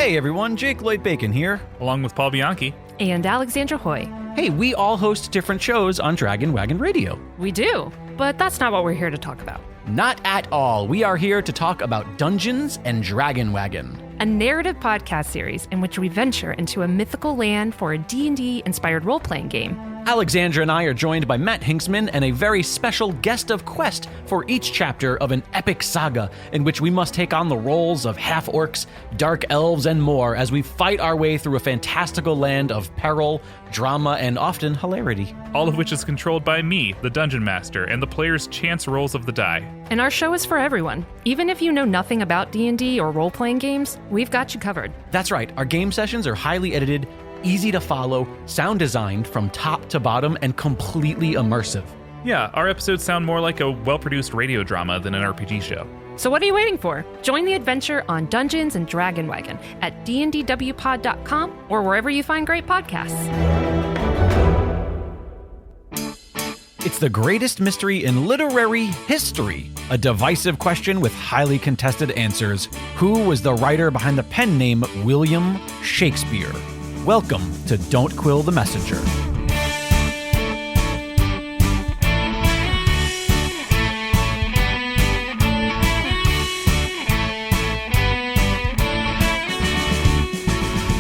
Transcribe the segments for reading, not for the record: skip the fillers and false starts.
Hey everyone, Jake Lloyd-Bacon here. Along with Paul Bianchi. And Alexandra Hoy. Hey, we all host different shows on Dragon Wagon Radio. We do, but that's not what we're here to talk about. Not at all. We are here to talk about Dungeons and Dragon Wagon, a narrative podcast series in which we venture into a mythical land for a D&D inspired role-playing game. Alexandra and I are joined by Matt Hinksman and a very special guest of quest for each chapter of an epic saga in which we must take on the roles of half-orcs, dark elves, and more as we fight our way through a fantastical land of peril, drama, and often hilarity. All of which is controlled by me, the Dungeon Master, and the players' chance rolls of the die. And our show is for everyone. Even if you know nothing about D&D or role-playing games, we've got you covered. That's right. Our game sessions are highly edited, easy to follow, sound designed from top to bottom, and completely immersive. Yeah, our episodes sound more like a well-produced radio drama than an RPG show. So what are you waiting for? Join the adventure on Dungeons and Dragon Wagon at dndwpod.com or wherever you find great podcasts. It's the greatest mystery in literary history. A divisive question with highly contested answers. Who was the writer behind the pen name William Shakespeare? Welcome to Don't Quill the Messenger.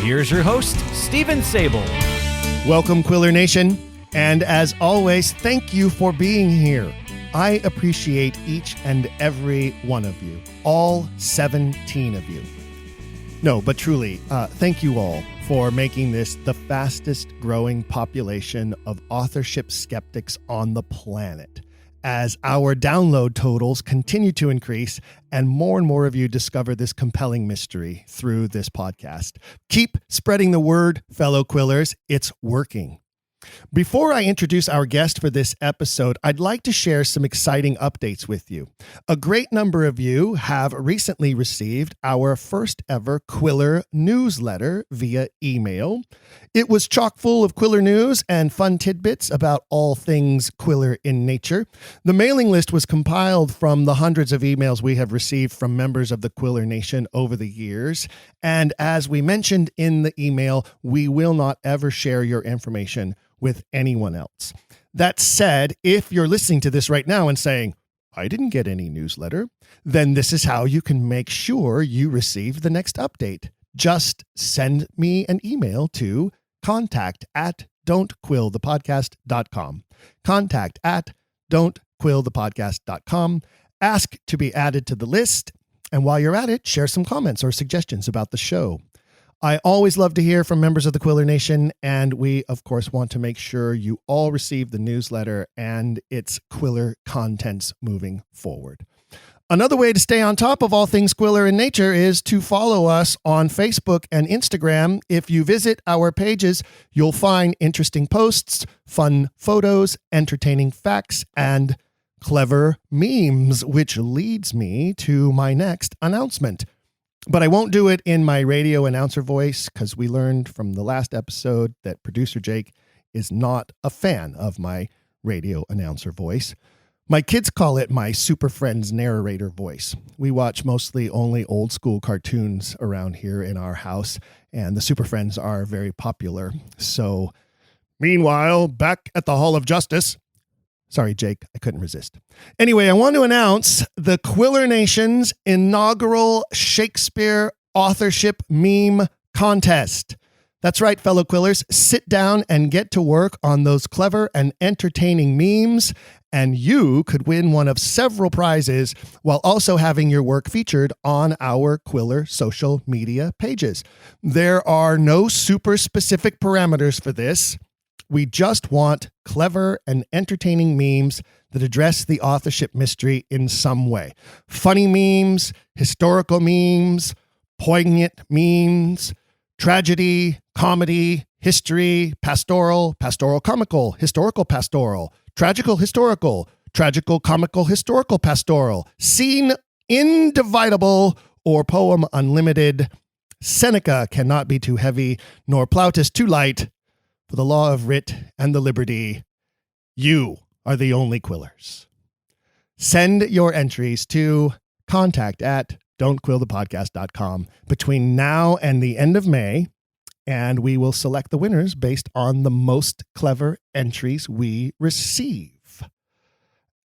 Here's your host, Stephen Sable. Welcome, Quiller Nation. And as always, thank you for being here. I appreciate each and every one of you, all 17 of you. No, but truly, thank you all for making this the fastest growing population of authorship skeptics on the planet. As our download totals continue to increase and more of you discover this compelling mystery through this podcast. Keep spreading the word, fellow Quillers. It's working. Before I introduce our guest for this episode, I'd like to share some exciting updates with you. A great number of you have recently received our first ever Quiller newsletter via email. It was chock full of Quiller news and fun tidbits about all things Quiller in nature. The mailing list was compiled from the hundreds of emails we have received from members of the Quiller Nation over the years. And as we mentioned in the email, we will not ever share your information with anyone else. That said, if you're listening to this right now and saying, I didn't get any newsletter, then this is how you can make sure you receive the next update. Just send me an email to contact@don'tquillthepodcast.com. Contact@don'tquillthepodcast.com. Ask to be added to the list. And while you're at it, share some comments or suggestions about the show. I always love to hear from members of the Quiller Nation, and we, of course, want to make sure you all receive the newsletter and its Quiller contents moving forward. Another way to stay on top of all things Quiller in nature is to follow us on Facebook and Instagram. If you visit our pages, you'll find interesting posts, fun photos, entertaining facts, and clever memes, which leads me to my next announcement. But I won't do it in my radio announcer voice because we learned from the last episode that producer Jake is not a fan of my radio announcer voice. My kids call it my Super Friends narrator voice. We watch mostly only old school cartoons around here in our house, and the Super Friends are very popular. So, meanwhile, back at the Hall of Justice. Sorry, Jake, I couldn't resist. Anyway, I want to announce the Quiller Nation's inaugural Shakespeare authorship meme contest. That's right, fellow Quillers. Sit down and get to work on those clever and entertaining memes, and you could win one of several prizes while also having your work featured on our Quiller social media pages. There are no super specific parameters for this. We just want clever and entertaining memes that address the authorship mystery in some way. Funny memes, historical memes, poignant memes, tragedy, comedy, history, pastoral, pastoral comical, historical pastoral, tragical historical, tragical comical historical pastoral, scene indivisible, or poem unlimited. Seneca cannot be too heavy, nor Plautus too light. For the law of writ and the liberty, you are the only Quillers. Send your entries to contact at don'tquillthepodcast.com between now and the end of May, and we will select the winners based on the most clever entries we receive.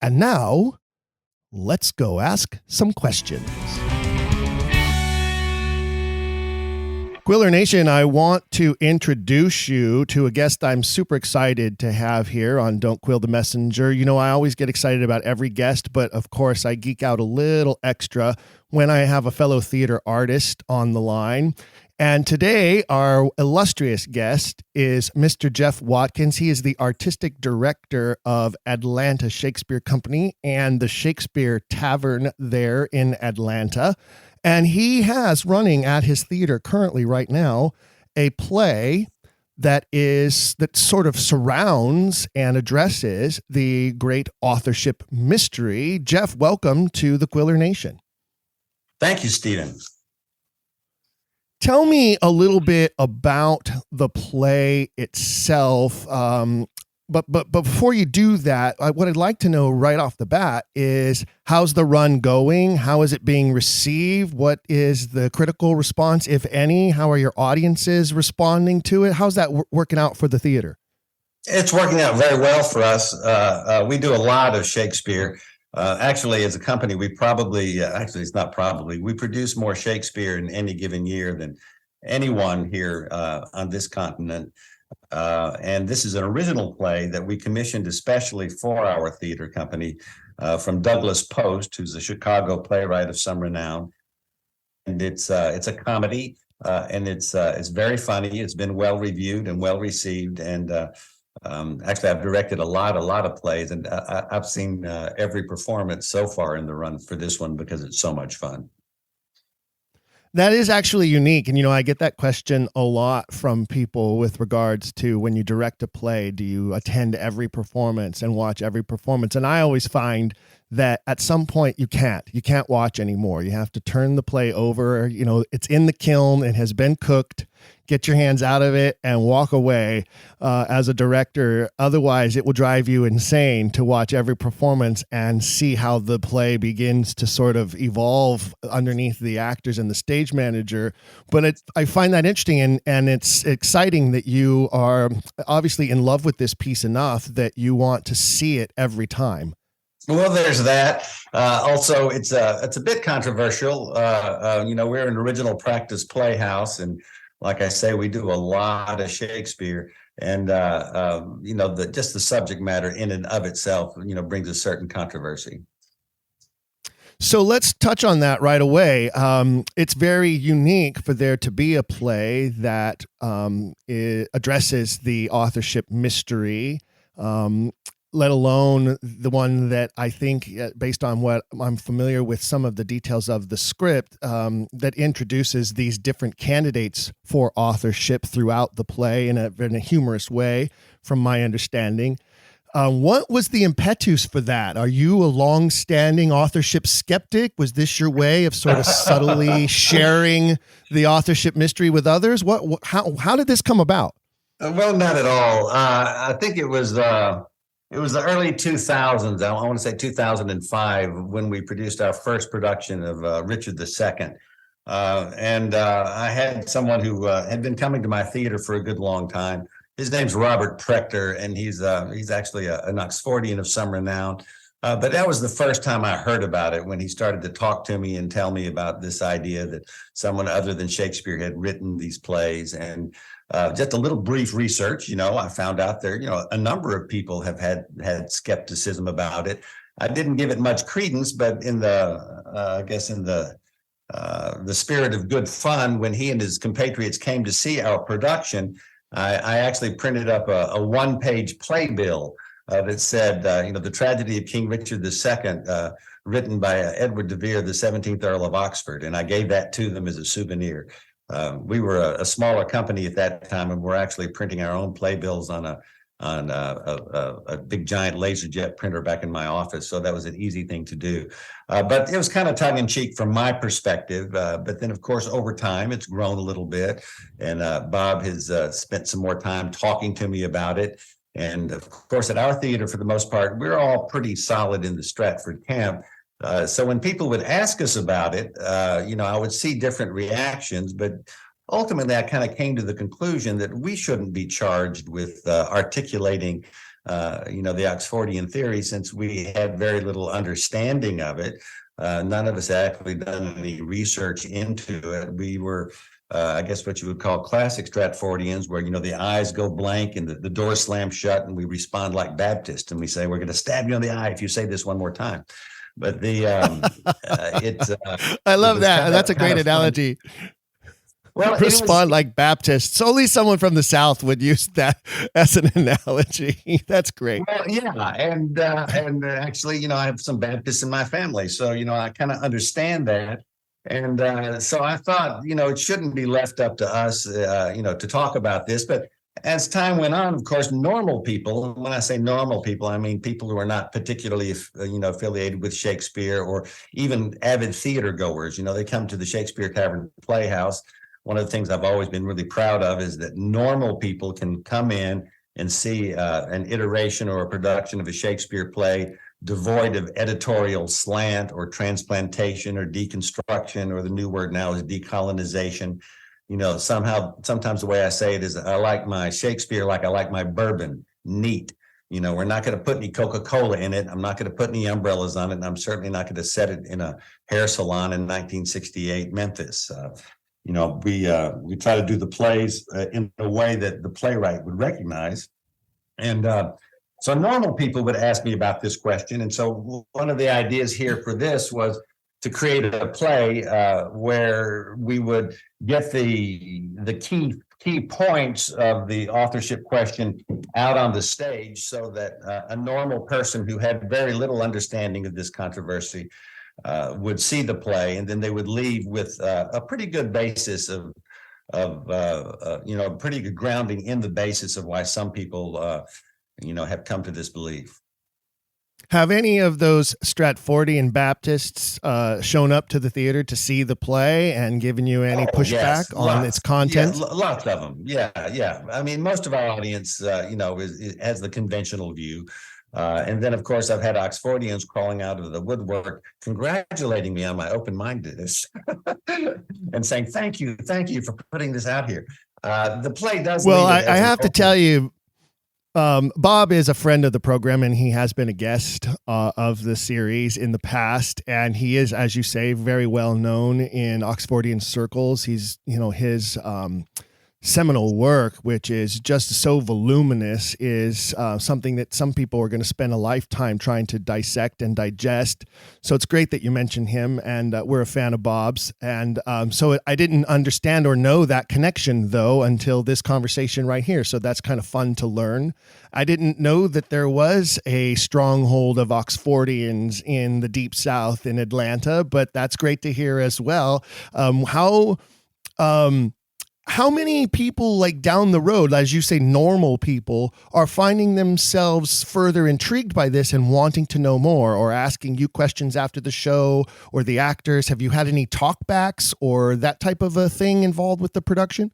And now, let's go ask some questions. Quiller Nation, I want to introduce you to a guest I'm super excited to have here on Don't Quill the Messenger. You know, I always get excited about every guest, but of course I geek out a little extra when I have a fellow theater artist on the line. And today, our illustrious guest is Mr. Jeff Watkins. He is the artistic director of Atlanta Shakespeare Company and the Shakespeare Tavern there in Atlanta. And he has running at his theater currently right now a play that sort of surrounds and addresses the great authorship mystery. Jeff, welcome to the Quiller Nation. Thank you, Stephen. Tell me a little bit about the play itself. But before you do that, what I'd like to know right off the bat is, how's the run going? How is it being received? What is the critical response, if any? How are your audiences responding to it? How's that working out for the theater? It's working out very well for us. We do a lot of Shakespeare. Actually, as a company, we we produce more Shakespeare in any given year than anyone here on this continent. And this is an original play that we commissioned especially for our theater company from Douglas Post, who's a Chicago playwright of some renown. And it's a comedy, and it's very funny. It's been well reviewed and well received. And actually, I've directed a lot of plays, and I've seen every performance so far in the run for this one because it's so much fun. That is actually unique. And, I get that question a lot from people with regards to, when you direct a play, do you attend every performance and watch every performance? And I always find that at some point you can't watch anymore. You have to turn the play over. It's in the kiln. It has been cooked. Get your hands out of it and walk away as a director. Otherwise, it will drive you insane to watch every performance and see how the play begins to sort of evolve underneath the actors and the stage manager. But I find that interesting, and it's exciting that you are obviously in love with this piece enough that you want to see it every time. Well, there's that. Also, it's a bit controversial. We're an original practice playhouse, and like I say, we do a lot of Shakespeare, and just the subject matter in and of itself, brings a certain controversy. So let's touch on that right away. It's very unique for there to be a play that addresses the authorship mystery, let alone the one that I think, based on what I'm familiar with, some of the details of the script, that introduces these different candidates for authorship throughout the play in a humorous way, from my understanding. What was the impetus for that? Are you a long-standing authorship skeptic? Was this your way of sort of subtly sharing the authorship mystery with others? How did this come about? Well, not at all. I think it was the early 2000s. I want to say 2005, when we produced our first production of Richard II. And I had someone who had been coming to my theater for a good long time. His name's Robert Prechter, and he's actually an Oxfordian of some renown. But that was the first time I heard about it, when he started to talk to me and tell me about this idea that someone other than Shakespeare had written these plays. And just a little brief research, I found out there, a number of people have had skepticism about it. I didn't give it much credence, but in the spirit of good fun, when he and his compatriots came to see our production, I actually printed up a one-page playbill that said, the tragedy of King Richard II, written by Edward de Vere, the 17th Earl of Oxford. And I gave that to them as a souvenir. We were a smaller company at that time, and we're actually printing our own playbills on a big giant LaserJet printer back in my office. So that was an easy thing to do. But it was kind of tongue in cheek from my perspective. But then, of course, over time, it's grown a little bit. And Bob has spent some more time talking to me about it. And of course, at our theater, for the most part, we're all pretty solid in the Stratford camp. So when people would ask us about it, I would see different reactions, but ultimately I kind of came to the conclusion that we shouldn't be charged with articulating, the Oxfordian theory, since we had very little understanding of it. None of us had actually done any research into it. We were, I guess what you would call classic Stratfordians, where, the eyes go blank and the door slams shut, and we respond like Baptists, and we say, we're going to stab you in the eye if you say this one more time. But I love that. That's a great analogy. Well, respond like Baptists. Only someone from the South would use that as an analogy. That's great. Well, yeah, and actually, I have some Baptists in my family, so I kind of understand that. And so I thought, it shouldn't be left up to us, to talk about this. But as time went on, of course, normal people, when I say normal people, I mean people who are not particularly, affiliated with Shakespeare, or even avid theater goers. They come to the Shakespeare Tavern Playhouse. One of the things I've always been really proud of is that normal people can come in and see an iteration or a production of a Shakespeare play devoid of editorial slant or transplantation or deconstruction, or the new word now is decolonization. Sometimes the way I say it is, I like my Shakespeare like I like my bourbon, neat. We're not going to put any Coca-Cola in it. I'm not going to put any umbrellas on it. And I'm certainly not going to set it in a hair salon in 1968 Memphis. We try to do the plays in a way that the playwright would recognize. And so normal people would ask me about this question. And so one of the ideas here for this was to create a play where we would get the key points of the authorship question out on the stage, so that a normal person who had very little understanding of this controversy would see the play, and then they would leave with a pretty good basis of pretty good grounding in the basis of why some people have come to this belief. Have any of those Stratfordian Baptists shown up to the theater to see the play and given you any pushback on its content? Yeah, lots of them. Yeah. I mean, most of our audience, has the conventional view. And then, of course, I've had Oxfordians crawling out of the woodwork, congratulating me on my open-mindedness and saying, thank you for putting this out here. The play does. Well, I have to tell you, Bob is a friend of the program, and he has been a guest of the series in the past. And he is, as you say, very well known in Oxfordian circles. He's, his seminal work, which is just so voluminous, is something that some people are going to spend a lifetime trying to dissect and digest. So it's great that you mentioned him, and we're a fan of Bob's. And so I didn't understand or know that connection, though, until this conversation right here. So that's kind of fun to learn. I didn't know that there was a stronghold of Oxfordians in the Deep South in Atlanta, but that's great to hear as well. How many people, like down the road, as you say, normal people, are finding themselves further intrigued by this and wanting to know more, or asking you questions after the show, or the actors? Have you had any talkbacks or that type of a thing involved with the production?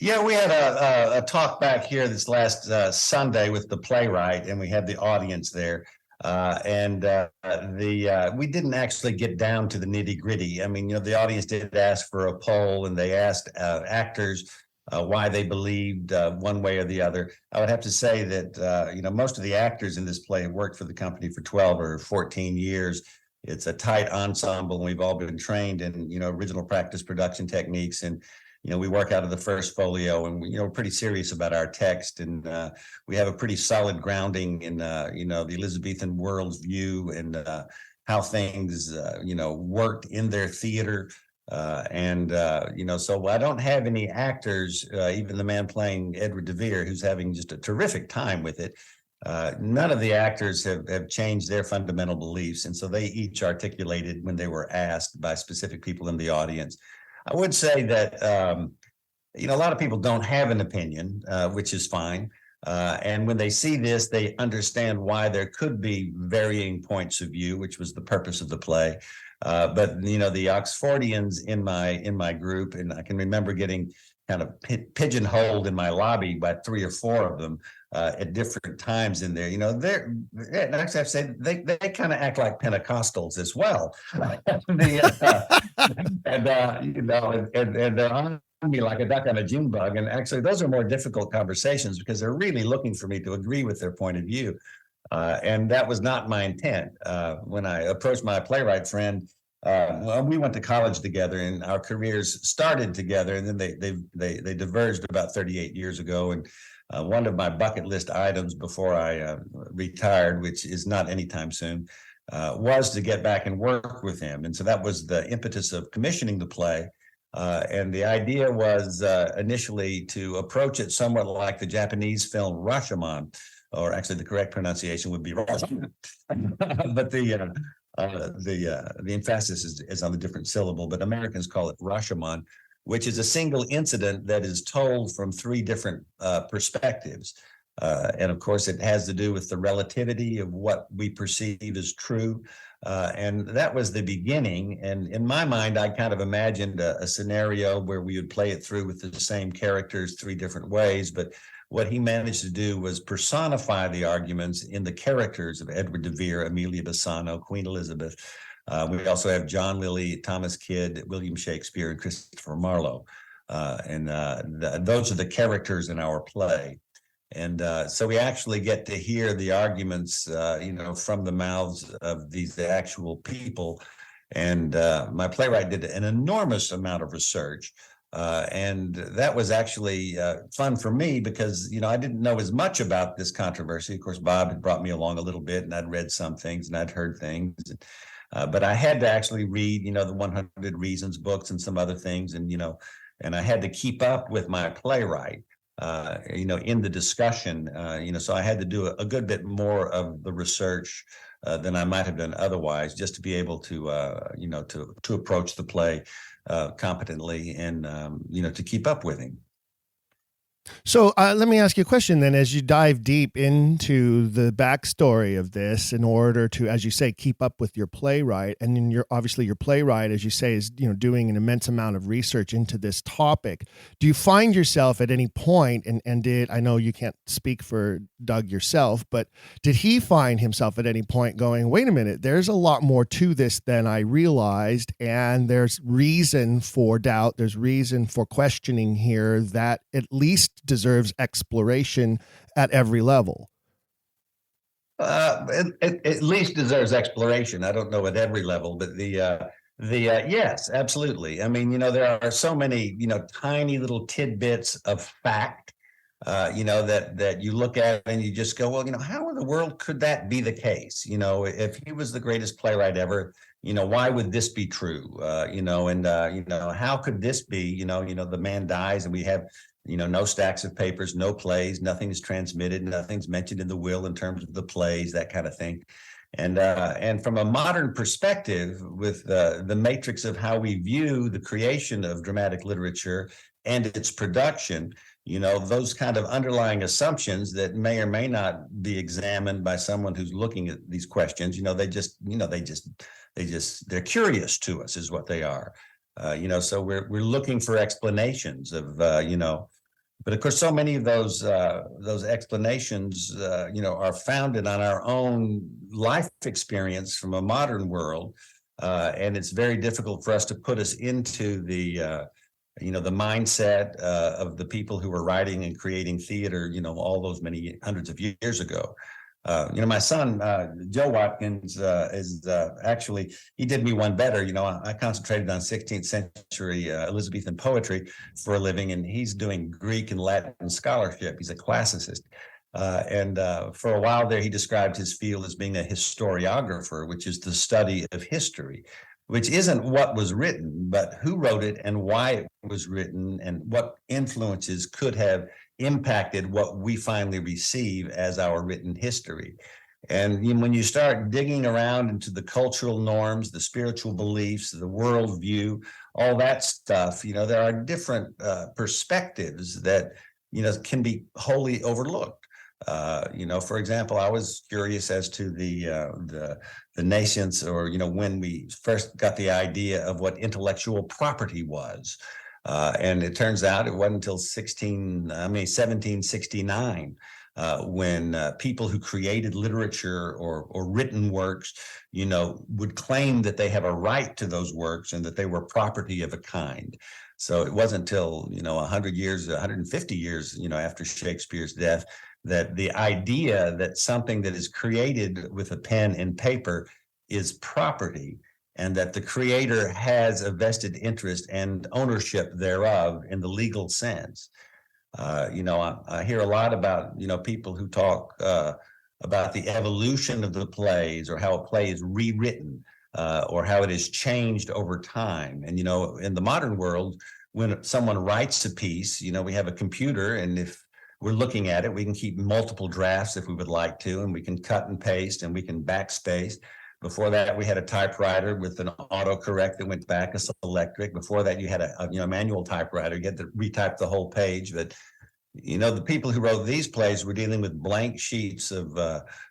Yeah, we had a talk back here this last Sunday with the playwright, and we had the audience there. We didn't actually get down to the nitty gritty. I mean, the audience did ask for a poll, and they asked actors why they believed one way or the other. I would have to say that, most of the actors in this play have worked for the company for 12 or 14 years. It's a tight ensemble, and we've all been trained in, original practice production techniques. And we work out of the first folio, and we're pretty serious about our text, and we have a pretty solid grounding in the Elizabethan world's view, and how things worked in their theater, so I don't have any actors, even the man playing Edward de Vere, who's having just a terrific time with it. None of the actors have changed their fundamental beliefs, and so they each articulated when they were asked by specific people in the audience. I would say that, a lot of people don't have an opinion, which is fine. And when they see this, they understand why there could be varying points of view, which was the purpose of the play. But the Oxfordians in my group, and I can remember getting kind of pigeonholed in my lobby by 3 or 4 of them at different times in there. They're actually I have to say they kind of act like Pentecostals as well. And they're on me like a duck on a June bug. And actually, those are more difficult conversations because they're really looking for me to agree with their point of view. And that was not my intent. When I approached my playwright friend, well, we went to college together, and our careers started together, and then they diverged about 38 years ago. And one of my bucket list items before I retired, which is not anytime soon, was to get back and work with him. And so that was the impetus of commissioning the play. And the idea was initially to approach it somewhat like the Japanese film Rashomon, or actually the correct pronunciation would be Rashomon. But the emphasis is on the different syllable, but Americans call it Rashomon, which is a single incident that is told from 3 different perspectives. And of course, it has to do with the relativity of what we perceive as true. And that was the beginning. And in my mind, I kind of imagined a scenario where we would play it through with the same characters 3 different ways. But what he managed to do was personify the arguments in the characters of Edward de Vere, Amelia Bassano, Queen Elizabeth. We also have John Lilly, Thomas Kidd, William Shakespeare, and Christopher Marlowe. Those are the characters in our play. And so we actually get to hear the arguments, from the mouths of these actual people. And my playwright did an enormous amount of research. And that was actually fun for me because, I didn't know as much about this controversy. Of course, Bob had brought me along a little bit, and I'd read some things and I'd heard things. But I had to actually read, the 100 Reasons books and some other things. And, and I had to keep up with my playwright. In the discussion, so I had to do a good bit more of the research than I might have done otherwise, just to be able to, to approach the play competently and, to keep up with him. So let me ask you a question then, as you dive deep into the backstory of this in order to, as you say, keep up with your playwright. And then obviously your playwright, as you say, is, doing an immense amount of research into this topic. Do you find yourself at any point, and I know you can't speak for Doug yourself, but did he find himself at any point going, wait a minute, there's a lot more to this than I realized, and there's reason for doubt, there's reason for questioning here that at least deserves exploration at every level? At least deserves exploration. I don't know at every level, but yes, absolutely. I mean, there are so many, tiny little tidbits of fact, that you look at and you just go, well, how in the world could that be the case? If he was the greatest playwright ever, why would this be true? How could this be, the man dies and we have, no stacks of papers, no plays, nothing is transmitted, nothing's mentioned in the will in terms of the plays, that kind of thing. And from a modern perspective, with the matrix of how we view the creation of dramatic literature and its production, those kind of underlying assumptions that may or may not be examined by someone who's looking at these questions, they're curious to us, is what they are. So we're looking for explanations of, but of course, so many of those explanations, are founded on our own life experience from a modern world. And it's very difficult for us to put us into the mindset of the people who were writing and creating theater, all those many hundreds of years ago. My son, Joe Watkins, is actually, he did me one better. I concentrated on 16th century Elizabethan poetry for a living, and he's doing Greek and Latin scholarship. He's a classicist. And for a while there, he described his field as being a historiographer, which is the study of history, which isn't what was written, but who wrote it and why it was written and what influences could have impacted what we finally receive as our written history. And when you start digging around into the cultural norms, the spiritual beliefs, the worldview, all that stuff, there are different perspectives that, can be wholly overlooked. For example, I was curious as to the nascence, or when we first got the idea of what intellectual property was. And it turns out it wasn't until 1769 when people who created literature or written works, would claim that they have a right to those works and that they were property of a kind. So it wasn't until 100 years, 150 years, after Shakespeare's death, that the idea that something that is created with a pen and paper is property, and that the creator has a vested interest and ownership thereof in the legal sense. I hear a lot about, people who talk about the evolution of the plays, or how a play is rewritten, or how it has changed over time. And, in the modern world, when someone writes a piece, we have a computer, and if we're looking at it, we can keep multiple drafts if we would like to, and we can cut and paste, and we can backspace. Before that, we had a typewriter with an autocorrect that went back, a electric. Before that, you had a manual typewriter. You had to retype the whole page. But the people who wrote these plays were dealing with blank sheets of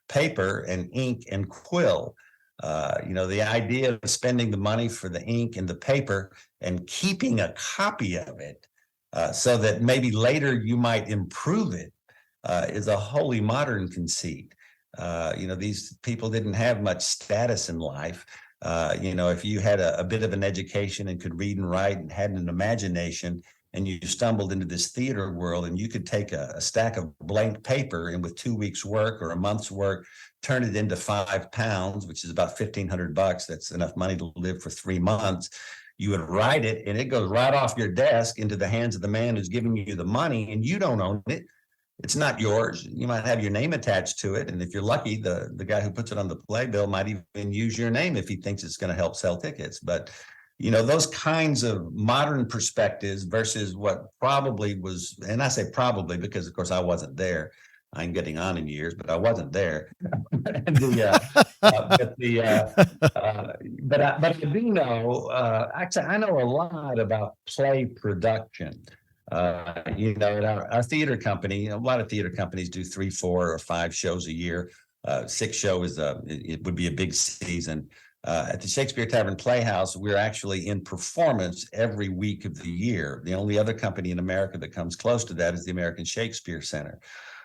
paper and ink and quill. The idea of spending the money for the ink and the paper and keeping a copy of it so that maybe later you might improve it is a wholly modern conceit. These people didn't have much status in life. If you had a bit of an education and could read and write and had an imagination, and you stumbled into this theater world, and you could take a stack of blank paper and with 2 weeks work or a month's work, turn it into £5, which is about $1,500. That's enough money to live for 3 months. You would write it, and it goes right off your desk into the hands of the man who's giving you the money, and you don't own it. It's not yours. You might have your name attached to it. And if you're lucky, the guy who puts it on the playbill might even use your name if he thinks it's going to help sell tickets. But, those kinds of modern perspectives versus what probably was, and I say probably because, of course, I wasn't there. I'm getting on in years, but I wasn't there. But I do know, actually, I know a lot about play production. At our theater company, a lot of theater companies do 3, 4, or 5 shows a year. 6 shows it would be a big season. At the Shakespeare Tavern Playhouse, we're actually in performance every week of the year. The only other company in America that comes close to that is the American Shakespeare Center.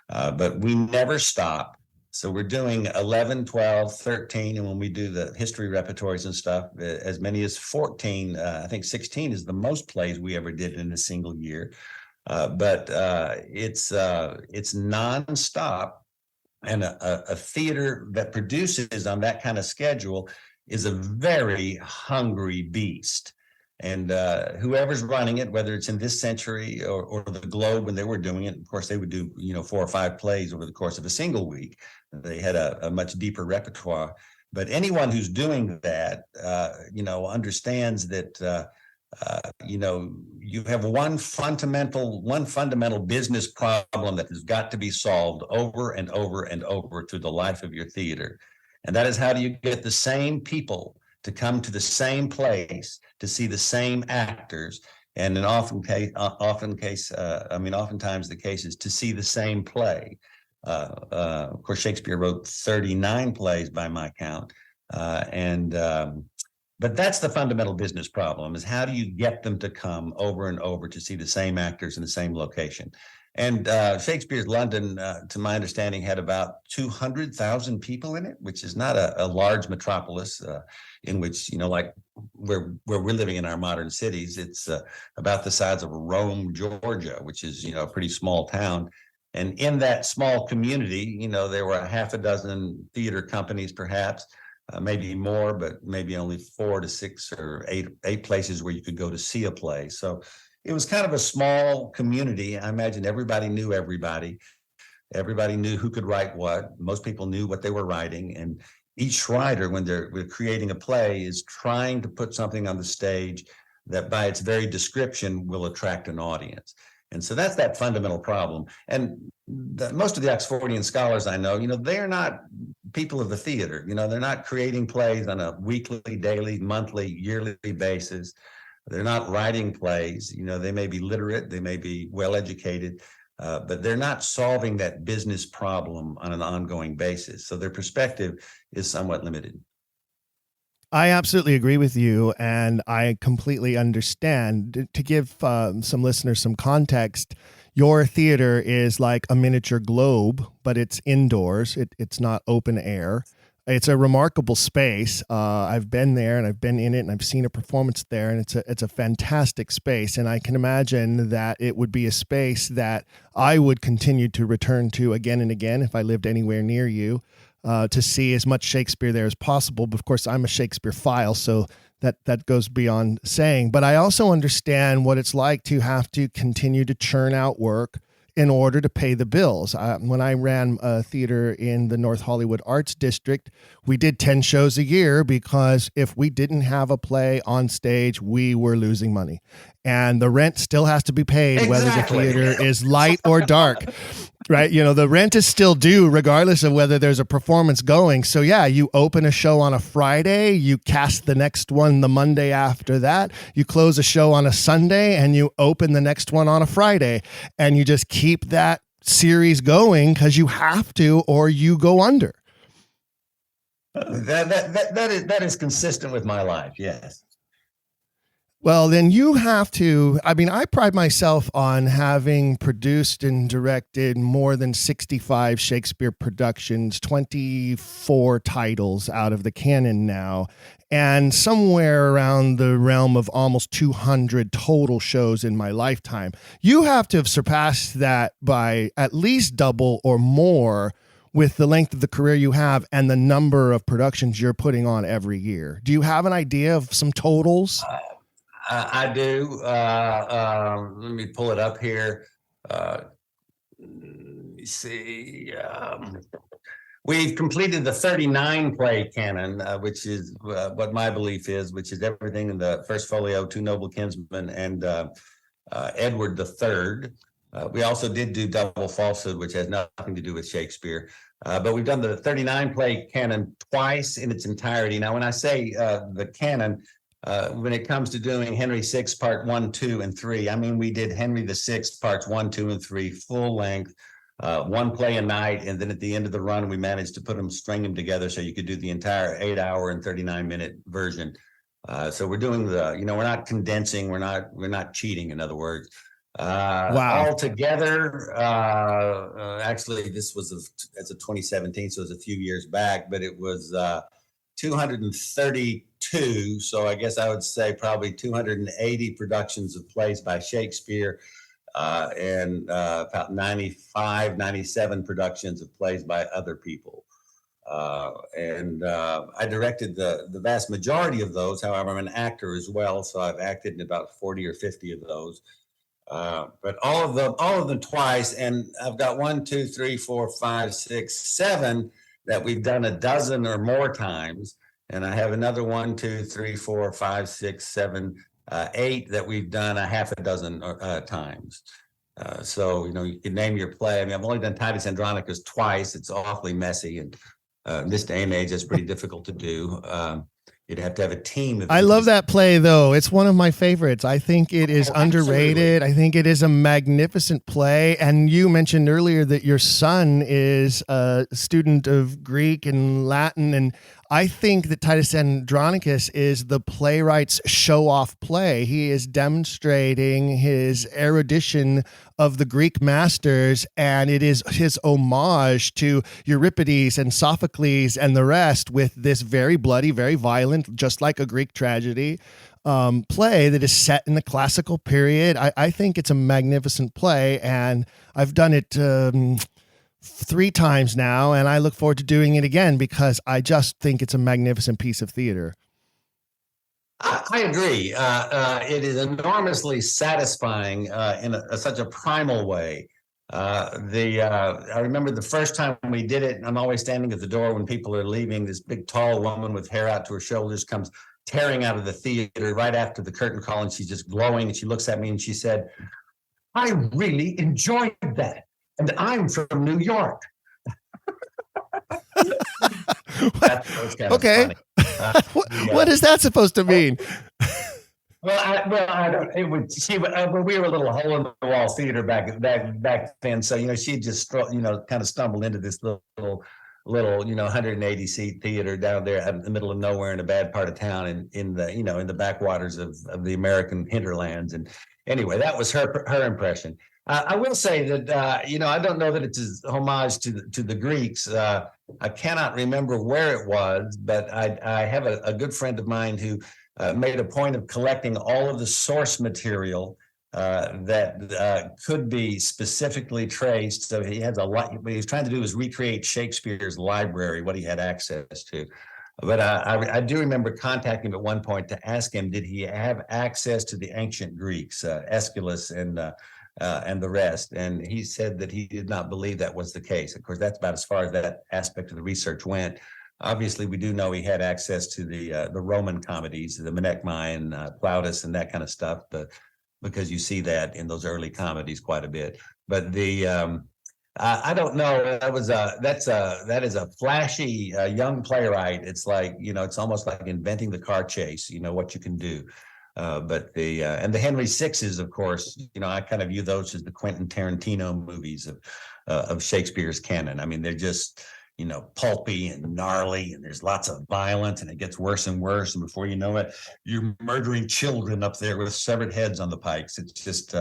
But we never stop. So we're doing 11, 12, 13, and when we do the history repertories and stuff, as many as 14, I think 16 is the most plays we ever did in a single year. But it's nonstop, and a theater that produces on that kind of schedule is a very hungry beast. And whoever's running it, whether it's in this century or the Globe when they were doing it, of course, they would do 4 or 5 plays over the course of a single week. They had a much deeper repertoire. But anyone who's doing that, understands that you have one fundamental business problem that has got to be solved over and over and over through the life of your theater, and that is, how do you get the same people to come to the same place to see the same actors, and in oftentimes the case is to see the same play. Of course, Shakespeare wrote 39 plays by my count, but that's the fundamental business problem: is how do you get them to come over and over to see the same actors in the same location? And Shakespeare's London, to my understanding, had about 200,000 people in it, which is not a large metropolis in which, like where we're living in our modern cities. It's about the size of Rome, Georgia, which is, a pretty small town. And in that small community, there were 6 theater companies, perhaps, maybe more, but maybe only 4 to 6 or 8 places where you could go to see a play. So it was kind of a small community. I imagine everybody knew everybody. Everybody knew who could write what. Most people knew what they were writing. And each writer, when they're creating a play, is trying to put something on the stage that by its very description will attract an audience. And so that's that fundamental problem. And most of the Oxfordian scholars I know, they're not people of the theater. They're not creating plays on a weekly, daily, monthly, yearly basis. They're not writing plays. They may be literate, they may be well-educated, but they're not solving that business problem on an ongoing basis. So their perspective is somewhat limited. I absolutely agree with you, and I completely understand. To give some listeners some context, your theater is like a miniature globe, but it's indoors. It's not open air. It's a remarkable space. I've been there and I've been in it and I've seen a performance there, and it's a fantastic space. And I can imagine that it would be a space that I would continue to return to again and again if I lived anywhere near you, to see as much Shakespeare there as possible. But of course, I'm a Shakespeare file, so that goes beyond saying. But I also understand what it's like to have to continue to churn out work in order to pay the bills. When I ran a theater in the North Hollywood Arts District, we did 10 shows a year because if we didn't have a play on stage, we were losing money. And the rent still has to be paid, whether the theater is light or dark, right? You know, the rent is still due regardless of whether there's a performance going. So yeah, you open a show on a Friday, you cast the next one the Monday after that, you close a show on a Sunday, and you open the next one on a Friday. And you just keep that series going because you have to, or you go under. That is consistent with my life. Yes. Well, then you have to, I mean, I pride myself on having produced and directed more than 65 Shakespeare productions, 24 titles out of the canon now, and somewhere around the realm of almost 200 total shows in my lifetime. You have to have surpassed that by at least double or more with the length of the career you have and the number of productions you're putting on every year. Do you have an idea of some totals? I do. Let me pull it up here. Let me see. We've completed the 39 play canon, which is what my belief is, which is everything in the first folio, Two Noble Kinsmen, and Edward III. We also did do Double Falsehood, which has nothing to do with Shakespeare. But we've done the 39 play canon twice in its entirety. Now, when I say the canon, when it comes to doing Henry VI, part 1, 2, and 3, I mean, we did Henry VI, parts 1, 2, and 3, full length, one play a night. And then at the end of the run, we managed to string them together so you could do the entire 8-hour and 39-minute version. So we're doing we're not condensing, we're not cheating, in other words. Wow. Altogether, actually, this was as of 2017, so it was a few years back, but it was 232. So I guess I would say probably 280 productions of plays by Shakespeare, and about 95, 97 productions of plays by other people. And I directed the vast majority of those. However, I'm an actor as well, so I've acted in about 40 or 50 of those. But all of them twice, and I've got 1, 2, 3, 4, 5, 6, 7 that we've done a dozen or more times, and I have another 1, 2, 3, 4, 5, 6, 7, 8 that we've done a half a dozen times. So you can name your play. I mean, I've only done Titus Andronicus twice. It's awfully messy, and in this day and age, it's pretty difficult to do. You'd have to have a team. I love that play, though. It's one of my favorites. I think it is underrated. I think it is a magnificent play. And you mentioned earlier that your son is a student of Greek and Latin. And I think that Titus Andronicus is the playwright's show-off play. He is demonstrating his erudition of the Greek masters, and it is his homage to Euripides and Sophocles and the rest with this very bloody, very violent, just like a Greek tragedy, play that is set in the classical period. I think it's a magnificent play, and I've done it 3 times now, and I look forward to doing it again because I just think it's a magnificent piece of theater. I agree. It is enormously satisfying in such a primal way. I remember the first time we did it, and I'm always standing at the door when people are leaving. This big, tall woman with hair out to her shoulders comes tearing out of the theater right after the curtain call, and she's just glowing, and she looks at me and she said, "I really enjoyed that. And I'm from New York." That was kind of okay. funny. What is that supposed to mean? I don't. It would. We were a little hole in the wall theater back then. So she just kind of stumbled into this little little, 180 seat theater down there in the middle of nowhere in a bad part of town in the backwaters of the American hinterlands. And anyway, that was her impression. I will say that, I don't know that it's a homage to the Greeks. I cannot remember where it was, but I have a good friend of mine who made a point of collecting all of the source material that could be specifically traced. So he has a lot. What he's trying to do is recreate Shakespeare's library, what he had access to. But I do remember contacting him at one point to ask him, did he have access to the ancient Greeks, Aeschylus and the rest? And he said that he did not believe that was the case. Of course, that's about as far as that aspect of the research went. Obviously, we do know he had access to the Roman comedies, the Menaechmi and Plautus and that kind of stuff, because you see that in those early comedies quite a bit. But I don't know. That is a flashy young playwright. It's like, it's almost like inventing the car chase. What you can do. But the Henry Sixes, of course, I kind of view those as the Quentin Tarantino movies of Shakespeare's canon. I mean, they're just pulpy and gnarly, and there's lots of violence, and it gets worse and worse. And before you know it, you're murdering children up there with severed heads on the pikes. It's just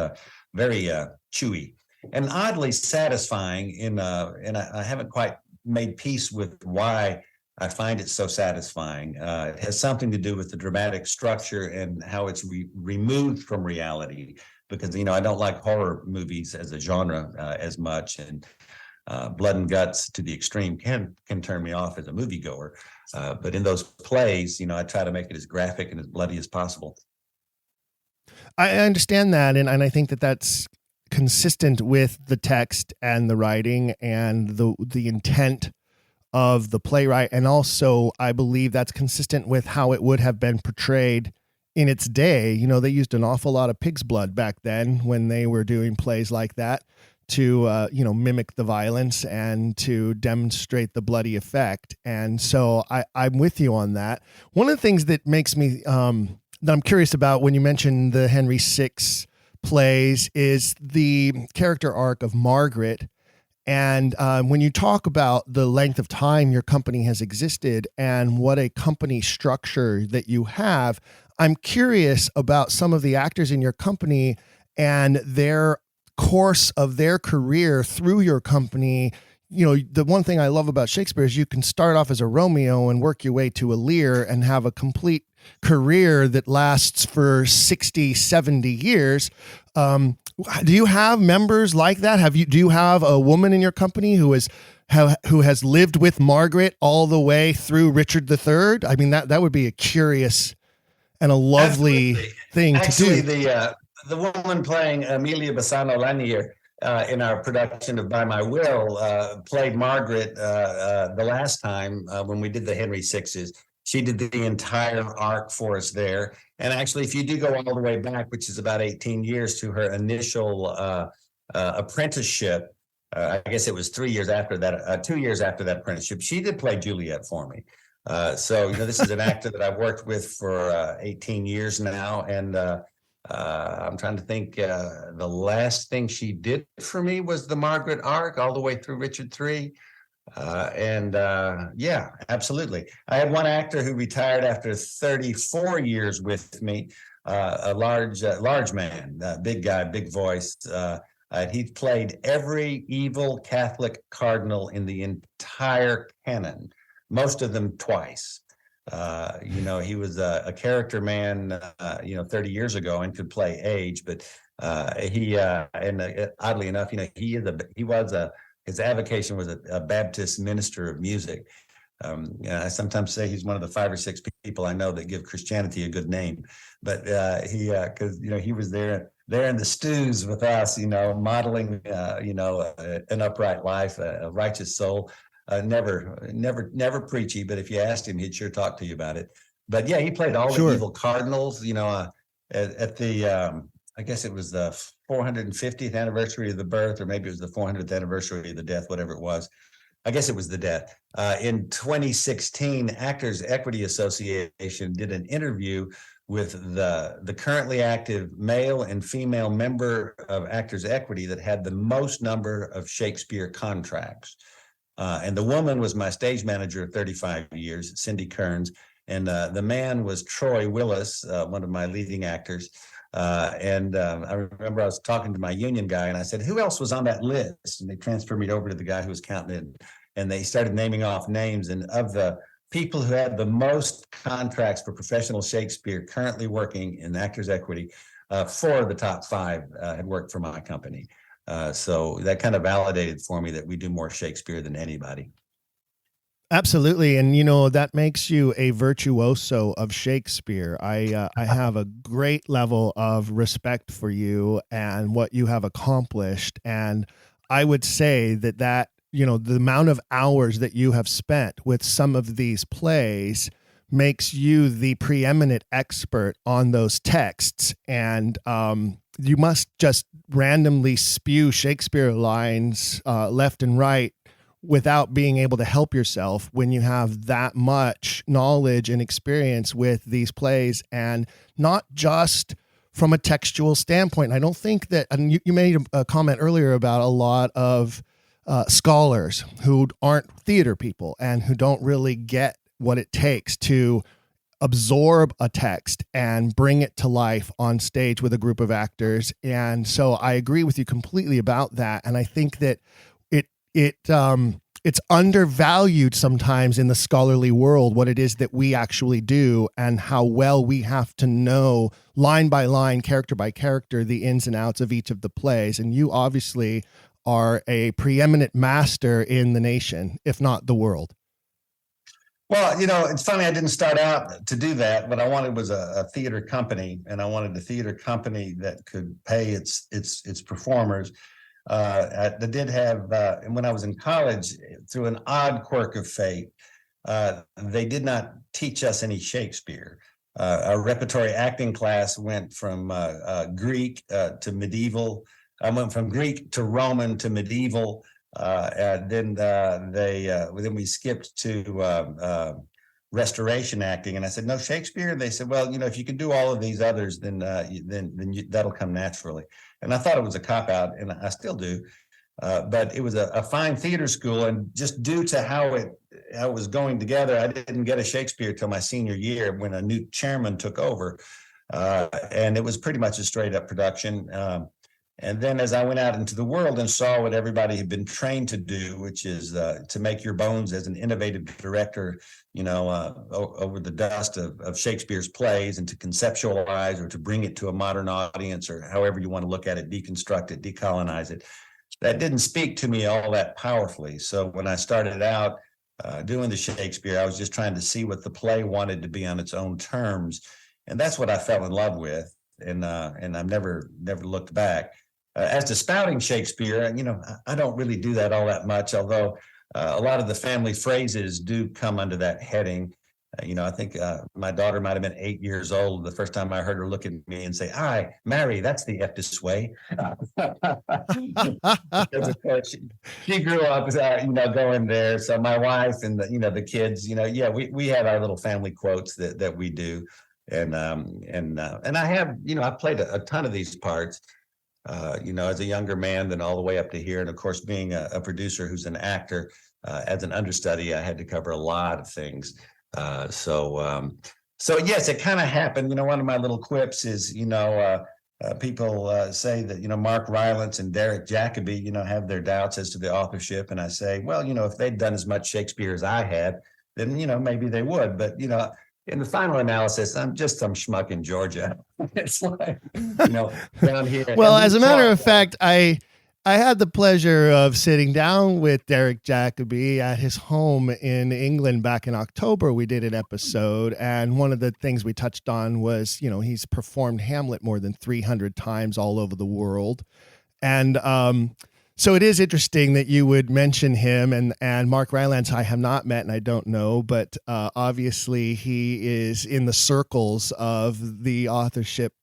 very chewy and oddly satisfying. And I haven't quite made peace with why I find it so satisfying. It has something to do with the dramatic structure and how it's removed from reality, because, I don't like horror movies as a genre as much. And blood and guts to the extreme can turn me off as a moviegoer. But in those plays, I try to make it as graphic and as bloody as possible. I understand that. And I think that that's consistent with the text and the writing and the intent of the playwright. And also, I believe that's consistent with how it would have been portrayed in its day. They used an awful lot of pig's blood back then when they were doing plays like that to, mimic the violence and to demonstrate the bloody effect. And so I'm with you on that. One of the things that makes me, that I'm curious about when you mentioned the Henry VI plays is the character arc of Margaret. And when you talk about the length of time your company has existed and what a company structure that you have, I'm curious about some of the actors in your company and their course of their career through your company. The one thing I love about Shakespeare is you can start off as a Romeo and work your way to a Lear and have a complete career that lasts for 60, 70 years. Do you have members like that? Do you have a woman in your company who has lived with Margaret all the way through Richard III? I mean, that would be a curious and a lovely thing to do. The woman playing Amelia Bassano Lanier in our production of By My Will played Margaret the last time when we did the Henry Sixes. She did the entire arc for us there. And actually, if you do go all the way back, which is about 18 years to her initial apprenticeship, I guess it was 3 years after that, 2 years after that apprenticeship, she did play Juliet for me. So, this is an actor that I've worked with for 18 years now. And I'm trying to think, the last thing she did for me was the Margaret arc all the way through Richard III. Yeah, absolutely. I had one actor who retired after 34 years with me, a large man, big guy, big voice. He played every evil Catholic cardinal in the entire canon, most of them twice. He was a character man, 30 years ago and could play age, but oddly enough, his avocation was a Baptist minister of music. I sometimes say he's one of the 5 or 6 people I know that give Christianity a good name, but he was there in the stews with us, modeling, an upright life, a righteous soul. Never preachy, but if you asked him, he'd sure talk to you about it. But yeah, he played all the evil cardinals, at the, I guess it was the 450th anniversary of the birth, or maybe it was the 400th anniversary of the death, whatever it was. I guess it was the death. In 2016, Actors Equity Association did an interview with the currently active male and female member of Actors Equity that had the most number of Shakespeare contracts. And the woman was my stage manager of 35 years, Cindy Kearns. And the man was Troy Willis, one of my leading actors. I remember I was talking to my union guy and I said, who else was on that list? And they transferred me over to the guy who was counting it. And they started naming off names. And of the people who had the most contracts for professional Shakespeare currently working in Actors Equity, 4 of the top 5 had worked for my company. So that kind of validated for me that we do more Shakespeare than anybody. Absolutely. And, that makes you a virtuoso of Shakespeare. I have a great level of respect for you and what you have accomplished. And I would say that, the amount of hours that you have spent with some of these plays makes you the preeminent expert on those texts. And you must just randomly spew Shakespeare lines left and right without being able to help yourself when you have that much knowledge and experience with these plays, and not just from a textual standpoint. I don't think that, and you made a comment earlier about a lot of scholars who aren't theater people and who don't really get what it takes to absorb a text and bring it to life on stage with a group of actors. And so I agree with you completely about that. And I think that it's undervalued sometimes in the scholarly world, what it is that we actually do and how well we have to know line by line, character by character, the ins and outs of each of the plays. And you obviously are a preeminent master in the nation, if not the world. Well, it's funny. I didn't start out to do that. What I wanted was a theater company, and I wanted a theater company that could pay its performers. I did have, and when I was in college, through an odd quirk of fate, they did not teach us any Shakespeare. Our repertory acting class went from Greek to medieval. I went from Greek to Roman to medieval. And then we skipped to Restoration acting, and I said, no Shakespeare. And they said, well, if you can do all of these others, then that'll come naturally. And I thought it was a cop out, and I still do. But it was a fine theater school, and just due to how it was going together, I didn't get a Shakespeare till my senior year when a new chairman took over, and it was pretty much a straight up production. And then as I went out into the world and saw what everybody had been trained to do, which is to make your bones as an innovative director, over the dust of Shakespeare's plays, and to conceptualize or to bring it to a modern audience, or however you want to look at it, deconstruct it, decolonize it, that didn't speak to me all that powerfully. So when I started out doing the Shakespeare, I was just trying to see what the play wanted to be on its own terms. And that's what I fell in love with. And I've never looked back. As to spouting Shakespeare, I don't really do that all that much, although a lot of the family phrases do come under that heading. I think my daughter might have been 8 years old the first time I heard her look at me and say, "Aye, Mary, that's the Eftest way." Because of course she grew up, going there. So my wife and the kids, we have our little family quotes that we do, and I have, I've played a ton of these parts. As a younger man, then all the way up to here. And of course, being a producer who's an actor, as an understudy, I had to cover a lot of things. So yes, it kind of happened. One of my little quips is, people say that, Mark Rylance and Derek Jacobi, have their doubts as to the authorship. And I say, well, if they'd done as much Shakespeare as I had, then, maybe they would. But, in the final analysis, I'm just some schmuck in Georgia. It's like, down here. Well, as a matter of fact, I had the pleasure of sitting down with Derek Jacobi at his home in England back in October. We did an episode, and one of the things we touched on was, he's performed Hamlet more than 300 times all over the world. And so it is interesting that you would mention him, and Mark Rylance I have not met and I don't know, but obviously he is in the circles of the authorship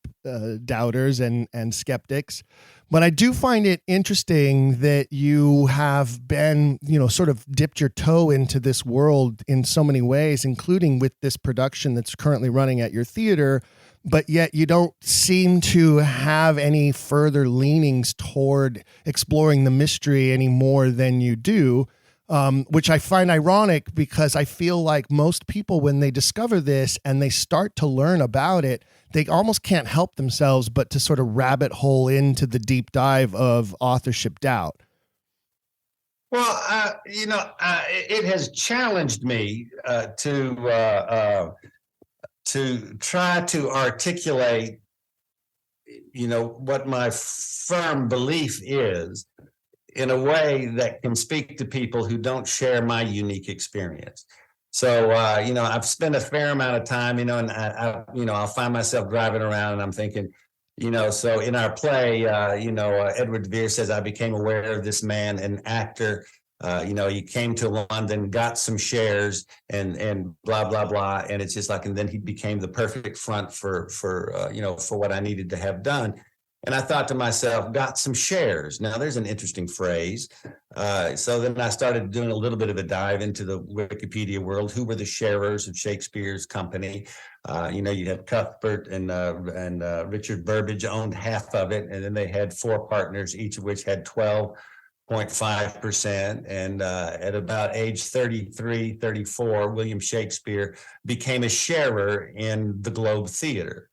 doubters and skeptics. But I do find it interesting that you have been, sort of dipped your toe into this world in so many ways, including with this production that's currently running at your theater, but yet you don't seem to have any further leanings toward exploring the mystery any more than you do. which I find ironic because I feel like most people, when they discover this and they start to learn about it, they almost can't help themselves but to sort of rabbit hole into the deep dive of authorship doubt. Well, it has challenged me to try to articulate, what my firm belief is in a way that can speak to people who don't share my unique experience. So, I've spent a fair amount of time, and I'll find myself driving around and I'm thinking, so in our play, Edward de Vere says, I became aware of this man, an actor. He came to London, got some shares, and blah blah blah, and it's just like, and then he became the perfect front for what I needed to have done. And I thought to myself, got some shares. Now there's an interesting phrase. So then I started doing a little bit of a dive into the Wikipedia world. Who were the sharers of Shakespeare's company? You had Cuthbert and Richard Burbage owned half of it, and then they had four partners, each of which had 12.5%. And at about age 33, 34, William Shakespeare became a sharer in the Globe Theater.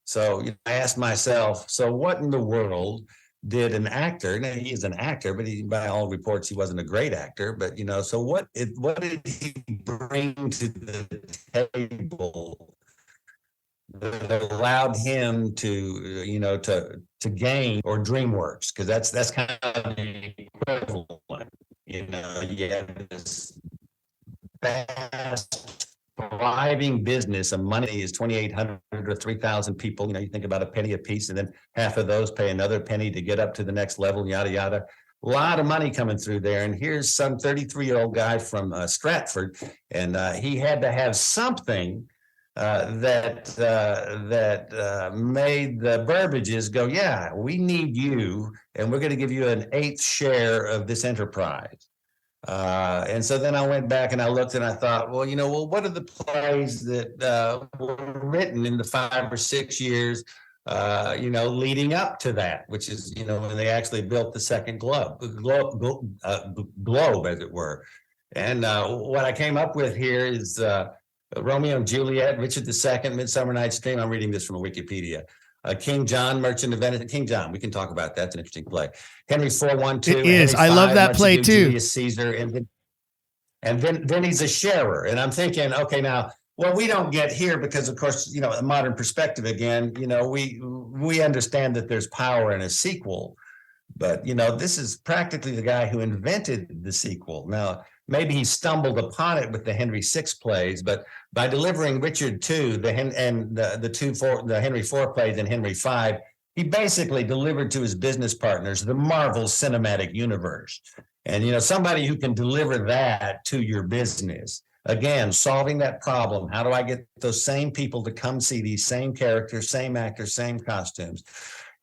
So I asked myself, so what in the world did an actor, now he is an actor, but by all reports, he wasn't a great actor, but, so what did he bring to the table that allowed him to gain, or DreamWorks, because that's kind of the equivalent, you have this vast thriving business of money is 2,800 or 3,000 people. You think about a penny a piece, and then half of those pay another penny to get up to the next level, yada, yada. A lot of money coming through there. And here's some 33-year-old guy from Stratford, and he had to have something that made the Burbages go, yeah, we need you, and we're going to give you an 8th share of this enterprise. And so then I went back and I looked and I thought, well, what are the plays that were written in the 5 or 6 years, leading up to that, which is, when they actually built the second globe, as it were. And what I came up with here is Romeo and Juliet, Richard II, Midsummer Night's Dream. I'm reading this from Wikipedia. King John, Merchant of Venice. King John, we can talk about that. It's an interesting play. Henry 412. It is. I love that play too. Julius Caesar, and then he's a sharer. And I'm thinking, okay, now what we don't get here, because of course, a modern perspective again, we understand that there's power in a sequel, but this is practically the guy who invented the sequel. Now, maybe he stumbled upon it with the Henry VI plays, but by delivering Richard II, the Henry IV plays and Henry V, he basically delivered to his business partners the Marvel Cinematic Universe. And, somebody who can deliver that to your business, again, solving that problem. How do I get those same people to come see these same characters, same actors, same costumes?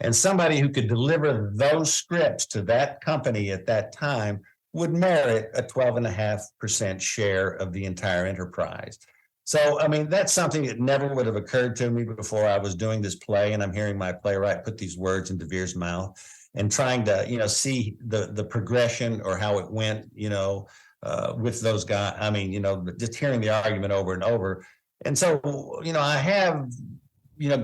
And somebody who could deliver those scripts to that company at that time would merit a 12.5% share of the entire enterprise. So, that's something that never would have occurred to me before I was doing this play, and I'm hearing my playwright put these words in de Vere's mouth and trying to, see the progression or how it went, with those guys. Just hearing the argument over and over. And so, I have,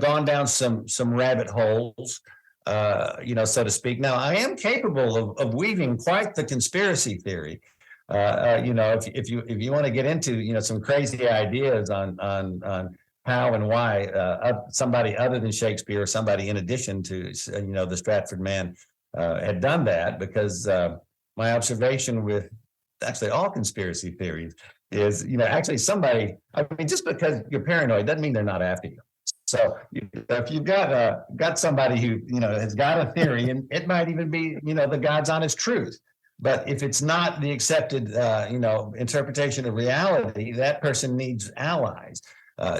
gone down some rabbit holes, so to speak. Now, I am capable of weaving quite the conspiracy theory. If you want to get into, some crazy ideas on how and why somebody other than Shakespeare or somebody in addition to, the Stratford man had done that, because my observation with actually all conspiracy theories is, actually somebody, just because you're paranoid doesn't mean they're not after you. So if you've got somebody who, has got a theory, and it might even be, the God's honest truth. But if it's not the accepted, interpretation of reality, that person needs allies.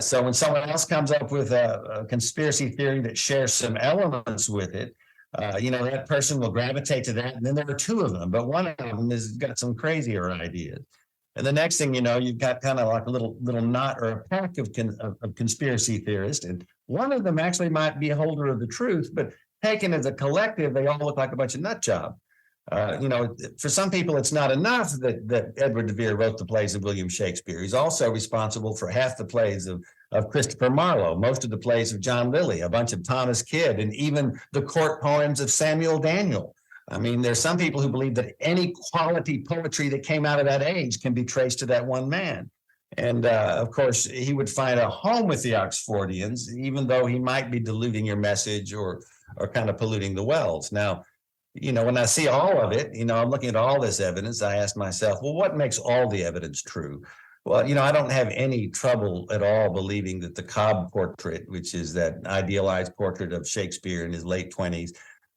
So when someone else comes up with a conspiracy theory that shares some elements with it, that person will gravitate to that. And then there are two of them, but one of them has got some crazier ideas. And the next thing you've got kind of like a little knot or a pack of conspiracy theorists. And one of them actually might be a holder of the truth, but taken as a collective, they all look like a bunch of nut job. For some people, it's not enough that Edward de Vere wrote the plays of William Shakespeare. He's also responsible for half the plays of Christopher Marlowe, most of the plays of John Lilly, a bunch of Thomas Kidd, and even the court poems of Samuel Daniel. I mean, there's some people who believe that any quality poetry that came out of that age can be traced to that one man. And of course, he would find a home with the Oxfordians, even though he might be diluting your message or kind of polluting the wells. Now, when I see all of it, I'm looking at all this evidence, I ask myself, well, what makes all the evidence true? Well, I don't have any trouble at all believing that the Cobb portrait, which is that idealized portrait of Shakespeare in his late 20s,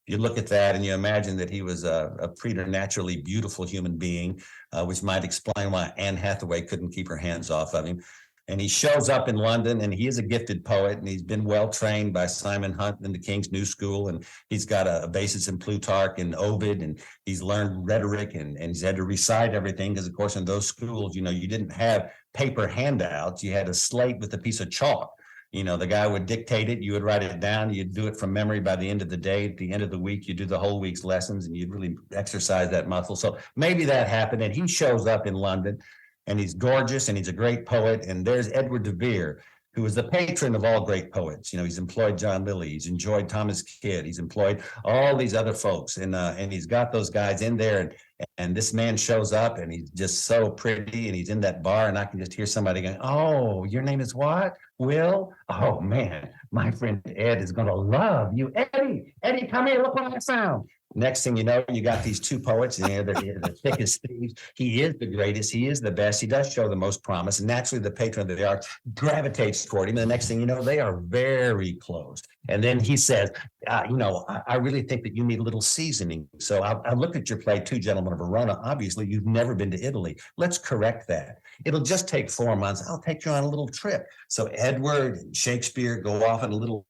you look at that and you imagine that he was a preternaturally beautiful human being, which might explain why Anne Hathaway couldn't keep her hands off of him. And he shows up in London, and he is a gifted poet, and he's been well trained by Simon Hunt in the King's New School, and he's got a basis in Plutarch and Ovid, and he's learned rhetoric, and he's had to recite everything because, of course, in those schools, you didn't have paper handouts. You had a slate with a piece of chalk. The guy would dictate it, you would write it down, you'd do it from memory by the end of the day. At the end of the week, you do the whole week's lessons, and you'd really exercise that muscle. So maybe that happened, and he shows up in London, and he's gorgeous, and he's a great poet. And there's Edward de Vere, who is the patron of all great poets. He's employed John Lilly, he's enjoyed Thomas Kidd, he's employed all these other folks, and he's got those guys in there. And this man shows up, and he's just so pretty, and he's in that bar, and I can just hear somebody going, "Oh, your name is what? Will? Oh man, my friend Ed is going to love you. Eddie, come here, look what I found." Next thing you know, you got these two poets, and they're the thickest thieves. He is the greatest. He is the best. He does show the most promise. And naturally, the patron of the arts gravitates toward him. And the next thing you know, they are very close. And then he says, I really think that you need a little seasoning. So I looked at your play, Two Gentlemen of Verona. Obviously, you've never been to Italy. Let's correct that. It'll just take 4 months. I'll take you on a little trip. So Edward and Shakespeare go off on a little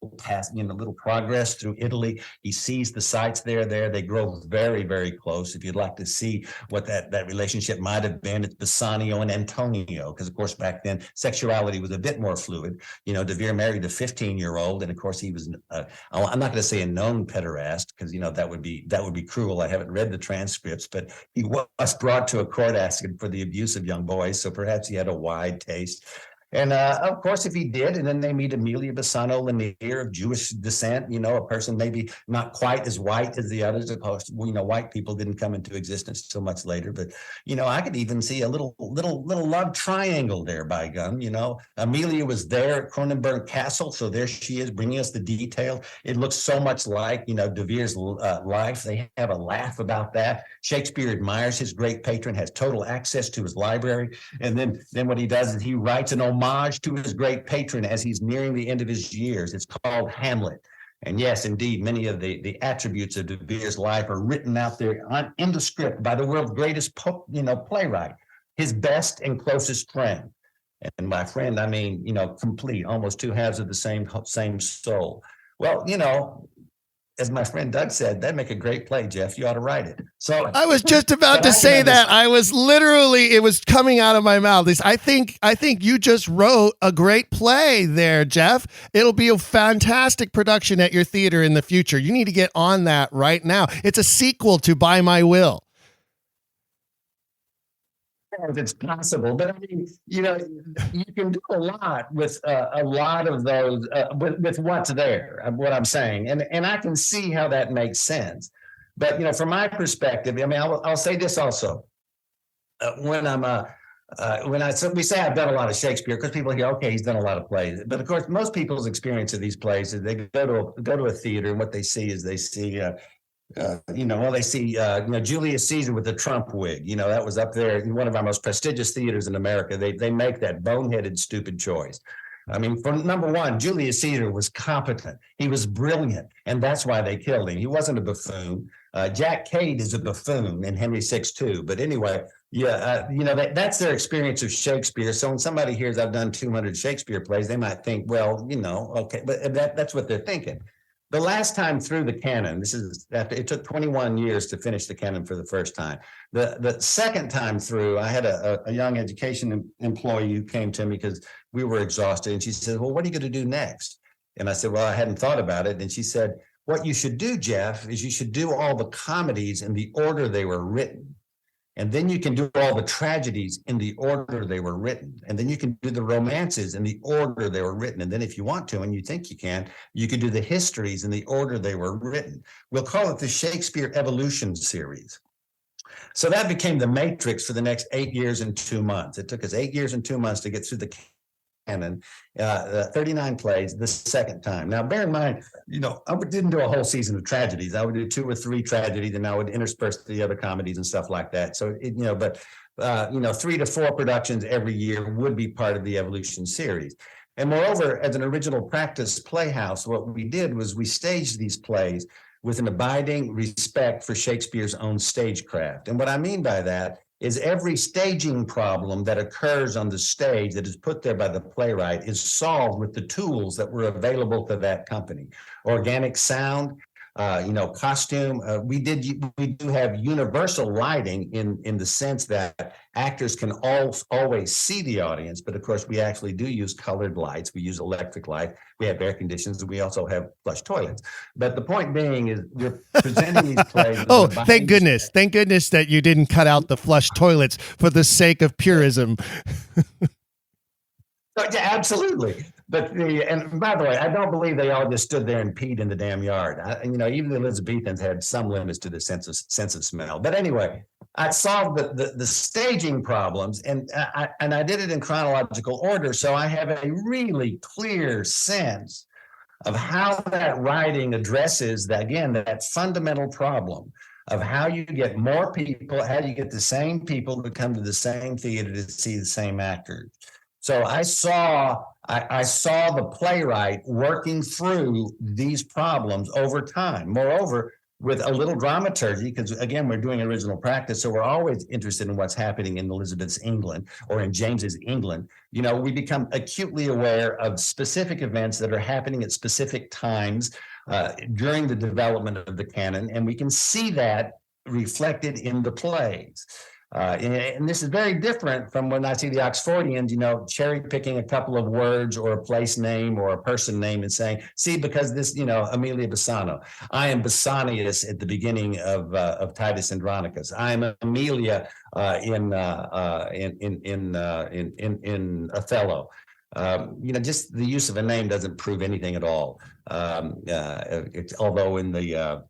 progress through Italy. He sees the sights there. They grow very, very close. If you'd like to see what that relationship might have been, it's Bassanio and Antonio, because of course back then sexuality was a bit more fluid. De Vere married a 15-year-old, and of course he was I'm not going to say a known pederast, because that would be cruel. I haven't read the transcripts, but he was brought to a court asking for the abuse of young boys, so perhaps he had a wide taste. And of course, if he did, and then they meet Amelia Bassano Lanier of Jewish descent, a person maybe not quite as white as the others. Of course, white people didn't come into existence so much later. But I could even see a little love triangle there. By gum, Amelia was there at Cronenberg Castle, so there she is, bringing us the detail. It looks so much like De Vere's life. They have a laugh about that. Shakespeare admires his great patron, has total access to his library, and then what he does is he writes an homage to his great patron as he's nearing the end of his years. It's called Hamlet. And yes, indeed, many of the attributes of De Vere's life are written out there in the script by the world's greatest playwright, his best and closest friend. And my friend, I mean, complete, almost two halves of the same soul. Well, as my friend Doug said, that'd make a great play, Jeff. You ought to write it. So I was just about to say that. I was literally, it was coming out of my mouth. I think you just wrote a great play there, Jeff. It'll be a fantastic production at your theater in the future. You need to get on that right now. It's a sequel to By My Will. If it's possible, but I mean, you can do a lot with a lot of those with what's there. What I'm saying, and I can see how that makes sense. But from my perspective, I mean, I'll say this also. When we say I've done a lot of Shakespeare, because people hear, okay, he's done a lot of plays, but of course, most people's experience of these plays is they go to a theater, and what they see is they see. They see Julius Caesar with the Trump wig. That was up there in one of our most prestigious theaters in America. They make that boneheaded, stupid choice. I mean, for number one, Julius Caesar was competent. He was brilliant, and that's why they killed him. He wasn't a buffoon. Jack Cade is a buffoon in Henry VI too. But anyway, that's their experience of Shakespeare. So when somebody hears I've done 200 Shakespeare plays, they might think, well, okay, but that's what they're thinking. The last time through the canon, it took 21 years to finish the canon for the first time. The second time through, I had a young education employee who came to me because we were exhausted. And she said, well, what are you going to do next? And I said, well, I hadn't thought about it. And she said, what you should do, Jeff, is you should do all the comedies in the order they were written. And then you can do all the tragedies in the order they were written. And then you can do the romances in the order they were written. And then if you want to, and you think you can do the histories in the order they were written. We'll call it the Shakespeare Evolution Series. So that became the matrix for the next 8 years and 2 months. It took us 8 years and 2 months to get through the canon, 39 plays the second time. Now, bear in mind, I didn't do a whole season of tragedies. I would do 2 or 3 tragedies, and I would intersperse the other comedies and stuff like that. So, 3 to 4 productions every year would be part of the Evolution series. And moreover, as an original practice playhouse, what we did was we staged these plays with an abiding respect for Shakespeare's own stagecraft. And what I mean by that is every staging problem that occurs on the stage that is put there by the playwright is solved with the tools that were available to that company. Organic sound, costume. We do have universal lighting in the sense that actors can always see the audience, but of course we actually do use colored lights. We use electric light. We have air conditioners, and we also have flush toilets. But the point being is we're presenting these plays. Oh, thank goodness. Thank goodness that you didn't cut out the flush toilets for the sake of purism. Yeah, absolutely. But and by the way, I don't believe they all just stood there and peed in the damn yard. Even the Elizabethans had some limits to the sense of smell. But anyway, I solved the staging problems, and I did it in chronological order. So I have a really clear sense of how that writing addresses that fundamental problem of how you get more people, how you get the same people to come to the same theater to see the same actors. So I saw the playwright working through these problems over time. Moreover, with a little dramaturgy, because again, we're doing original practice, so we're always interested in what's happening in Elizabeth's England or in James's England. We become acutely aware of specific events that are happening at specific times during the development of the canon, and we can see that reflected in the plays. And this is very different from when I see the Oxfordians, cherry picking a couple of words or a place name or a person name and saying, see, because this, Amelia Bassano, I am Basanius at the beginning of Titus Andronicus. I am Amelia in Othello. Just the use of a name doesn't prove anything at all. Although in the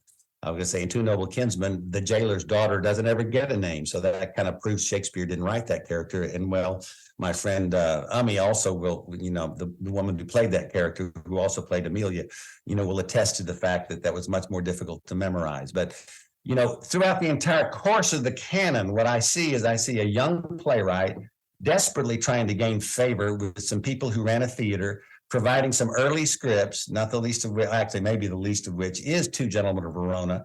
I was going to say in Two Noble Kinsmen, the jailer's daughter doesn't ever get a name. So that kind of proves Shakespeare didn't write that character. And my friend Umi also will, the woman who played that character, who also played Amelia, will attest to the fact that was much more difficult to memorize. But, throughout the entire course of the canon, what I see is a young playwright desperately trying to gain favor with some people who ran a theater, providing some early scripts, not the least of which, actually maybe the least of which is Two Gentlemen of Verona,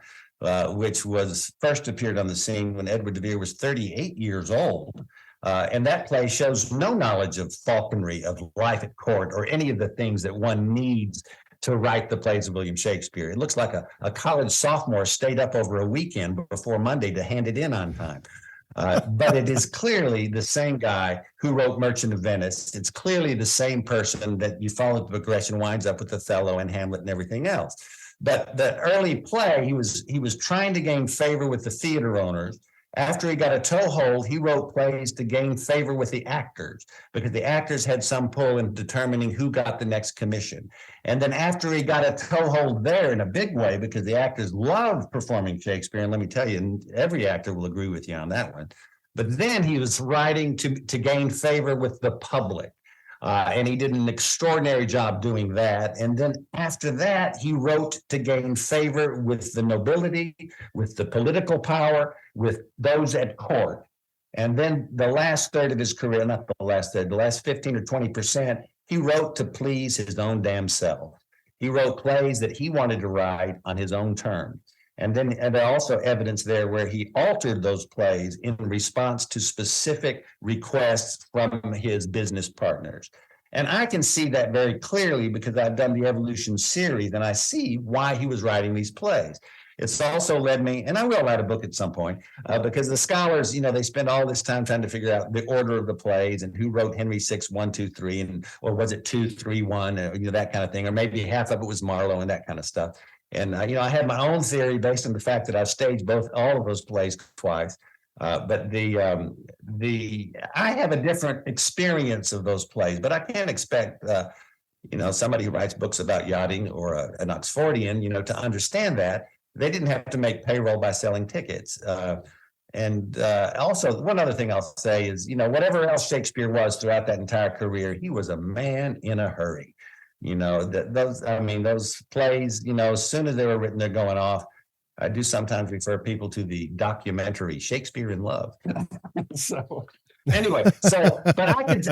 which was first appeared on the scene when Edward de Vere was 38 years old. And that play shows no knowledge of falconry, of life at court, or any of the things that one needs to write the plays of William Shakespeare. It looks like a college sophomore stayed up over a weekend before Monday to hand it in on time. But it is clearly the same guy who wrote Merchant of Venice. It's clearly the same person that you follow the progression, winds up with Othello and Hamlet and everything else. But the early play, he was trying to gain favor with the theater owners. After he got a toehold, he wrote plays to gain favor with the actors, because the actors had some pull in determining who got the next commission. And then after he got a toehold there in a big way, because the actors loved performing Shakespeare, and let me tell you, and every actor will agree with you on that one. But then he was writing to gain favor with the public. And he did an extraordinary job doing that. And then after that, he wrote to gain favor with the nobility, with the political power, with those at court. And then the last third of his career, not the last third, the last 15 or 20%, he wrote to please his own damn self. He wrote plays that he wanted to write on his own terms. And there also evidence there where he altered those plays in response to specific requests from his business partners. And I can see that very clearly because I've done the Evolution series and I see why he was writing these plays. It's also led me, and I will write a book at some point, because the scholars, they spend all this time trying to figure out the order of the plays and who wrote Henry VI, 1, 2, 3, or was it 2, 3, 1, that kind of thing, or maybe half of it was Marlowe and that kind of stuff. And I had my own theory based on the fact that I've staged all of those plays twice. But I have a different experience of those plays, but I can't expect somebody who writes books about yachting or an Oxfordian, to understand that. They didn't have to make payroll by selling tickets. And also, one other thing I'll say is, whatever else Shakespeare was throughout that entire career, he was a man in a hurry. Those plays, as soon as they were written, they're going off. I do sometimes refer people to the documentary Shakespeare in Love. So anyway, but I can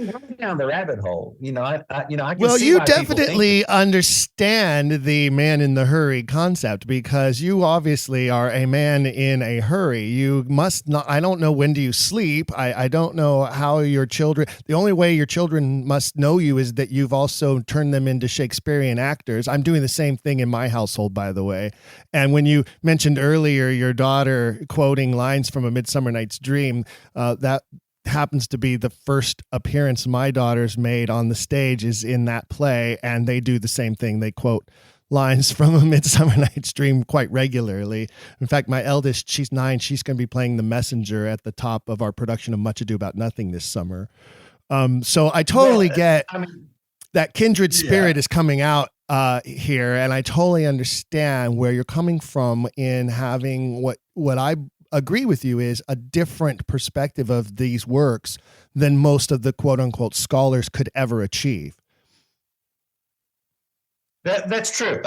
go down the rabbit hole. I can. Well, see you why people definitely think understand the man in the hurry concept, because you obviously are a man in a hurry. You must not. I don't know, when do you sleep? I don't know how your children. The only way your children must know you is that you've also turned them into Shakespearean actors. I'm doing the same thing in my household, by the way. And when you mentioned earlier your daughter quoting lines from A Midsummer Night's Dream, that happens to be the first appearance my daughter's made on the stage is in that play, and they do the same thing. They quote lines from A Midsummer Night's Dream quite regularly. In fact, my eldest, she's 9, she's going to be playing the messenger at the top of our production of Much Ado About Nothing this summer. So I totally get that kindred spirit is coming out here, and I totally understand where you're coming from in having what I agree with you is a different perspective of these works than most of the quote unquote scholars could ever achieve. That's true.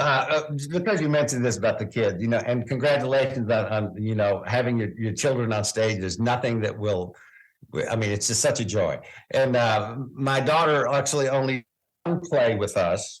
Because you mentioned this about the kids, and congratulations on having your children on stage. There's nothing that will, it's just such a joy. And my daughter actually only one play with us.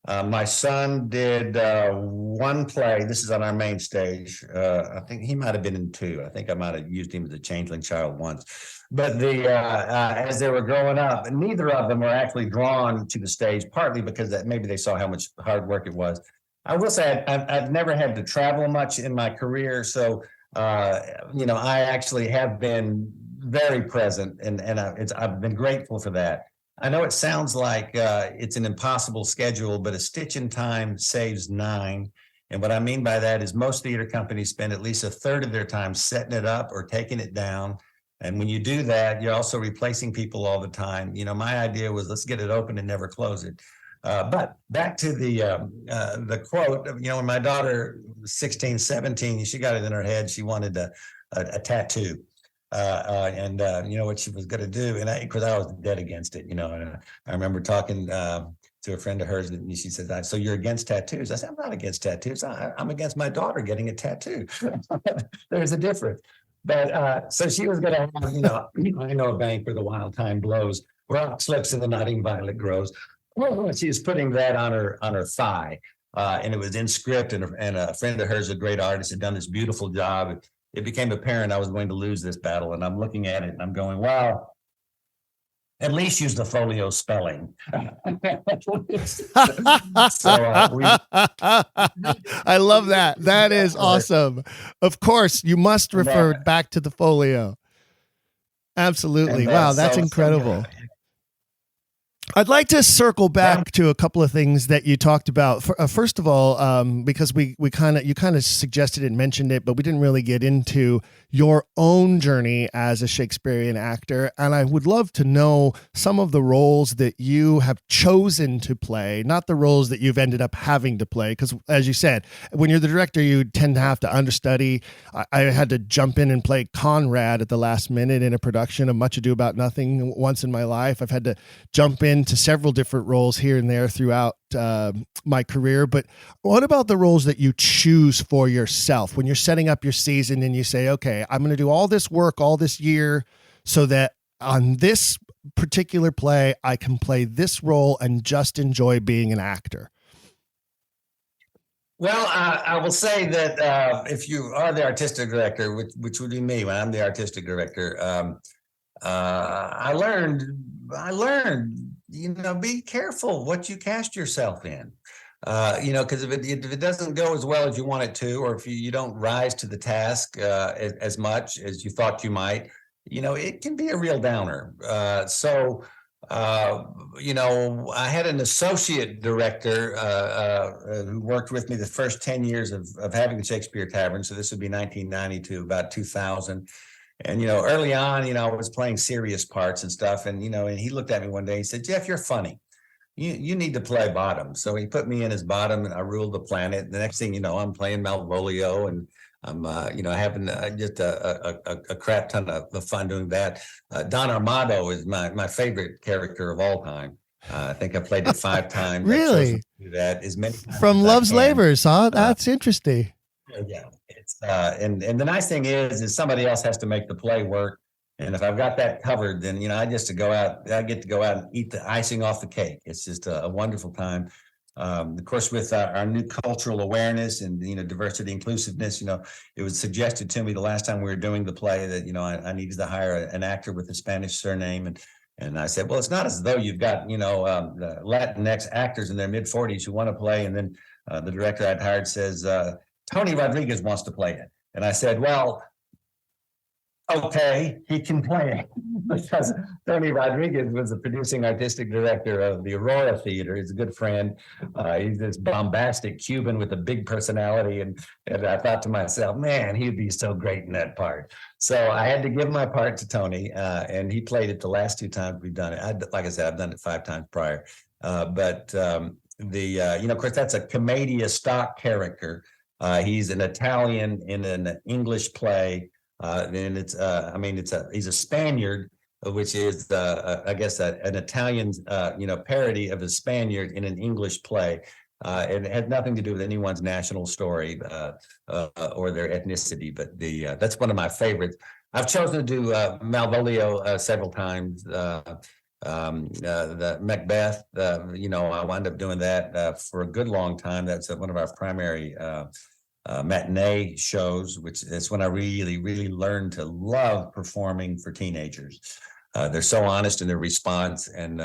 My son did one play. This is on our main stage. I think he might have been in 2. I think I might have used him as a changeling child once. But as they were growing up, neither of them were actually drawn to the stage, partly because maybe they saw how much hard work it was. I will say I've never had to travel much in my career, so I actually have been very present, and I've been grateful for that. I know it sounds like it's an impossible schedule, but a stitch in time saves 9. And what I mean by that is most theater companies spend at least a third of their time setting it up or taking it down. And when you do that, you're also replacing people all the time. My idea was, let's get it open and never close it. But back to the quote, when my daughter was 16, 17, she got it in her head. She wanted a tattoo. And what she was going to do, and because I was dead against it, and I remember talking to a friend of hers, and she said, "So you're against tattoos?" I said, "I'm not against tattoos. I'm against my daughter getting a tattoo." There's a difference. But so she was going to have, I know a bank where the wild time blows, rock slips and the nodding violet grows. Well, she was putting that on her thigh, and it was in script. And a friend of hers, a great artist, had done this beautiful job. It became apparent I was going to lose this battle, and I'm looking at it and I'm going, wow, at least use the folio spelling. I love that. That is awesome. Of course, you must refer back to the folio. Absolutely. Wow, that's incredible. I'd like to circle back to a couple of things that you talked about. First of all, because you kind of suggested and mentioned it, but we didn't really get into your own journey as a Shakespearean actor. And I would love to know some of the roles that you have chosen to play, not the roles that you've ended up having to play. Because as you said, when you're the director, you tend to have to understudy. I had to jump in and play Conrad at the last minute in a production of Much Ado About Nothing once in my life. I've had to jump into several different roles here and there throughout my career. But what about the roles that you choose for yourself when you're setting up your season and you say, okay, I'm going to do all this work all this year so that on this particular play, I can play this role and just enjoy being an actor? Well, I will say that if you are the artistic director, which would be me when I'm the artistic director, I learned, be careful what you cast yourself in. Because if it doesn't go as well as you want it to, or if you don't rise to the task as much as you thought you might, it can be a real downer. So I had an associate director who worked with me the first 10 years of having the Shakespeare Tavern. So this would be 1990 to about 2000. And, early on, I was playing serious parts and stuff. And, and he looked at me one day, he said, Jeff, you're funny. You need to play bottom. So he put me in as bottom and I ruled the planet. The next thing you know, I'm playing Malvolio and I'm, having just a crap ton of fun doing that. Don Armado is my favorite character of all time. I think I played it 5 times. Really? Do that as many times From as Love's I can. Labors, huh? That's interesting. Yeah, it's and the nice thing is somebody else has to make the play work. And if I've got that covered, then I get to go out and eat the icing off the cake. It's just a wonderful time. Of course, with our new cultural awareness and diversity inclusiveness, it was suggested to me the last time we were doing the play that I needed to hire an actor with a Spanish surname, and I said, well, it's not as though you've got Latinx actors in their mid-40s who want to play, and then the director I'd hired says Tony Rodriguez wants to play it, and I said, well, okay, he can play it because Tony Rodriguez was the producing artistic director of the Aurora Theater. He's a good friend. He's this bombastic Cuban with a big personality. And I thought to myself, man, he'd be so great in that part. So I had to give my part to Tony, and he played it the last 2 times we've done it. Like I said, I've done it 5 times prior. Of course, that's a commedia stock character. He's an Italian in an English play. And he's a Spaniard, which is, I guess, an Italian, parody of a Spaniard in an English play. And it had nothing to do with anyone's national story or their ethnicity. But that's one of my favorites. I've chosen to do Malvolio several times. The Macbeth, I wound up doing that for a good long time. That's one of our primary matinee shows, which is when I really, really learned to love performing for teenagers. They're so honest in their response. And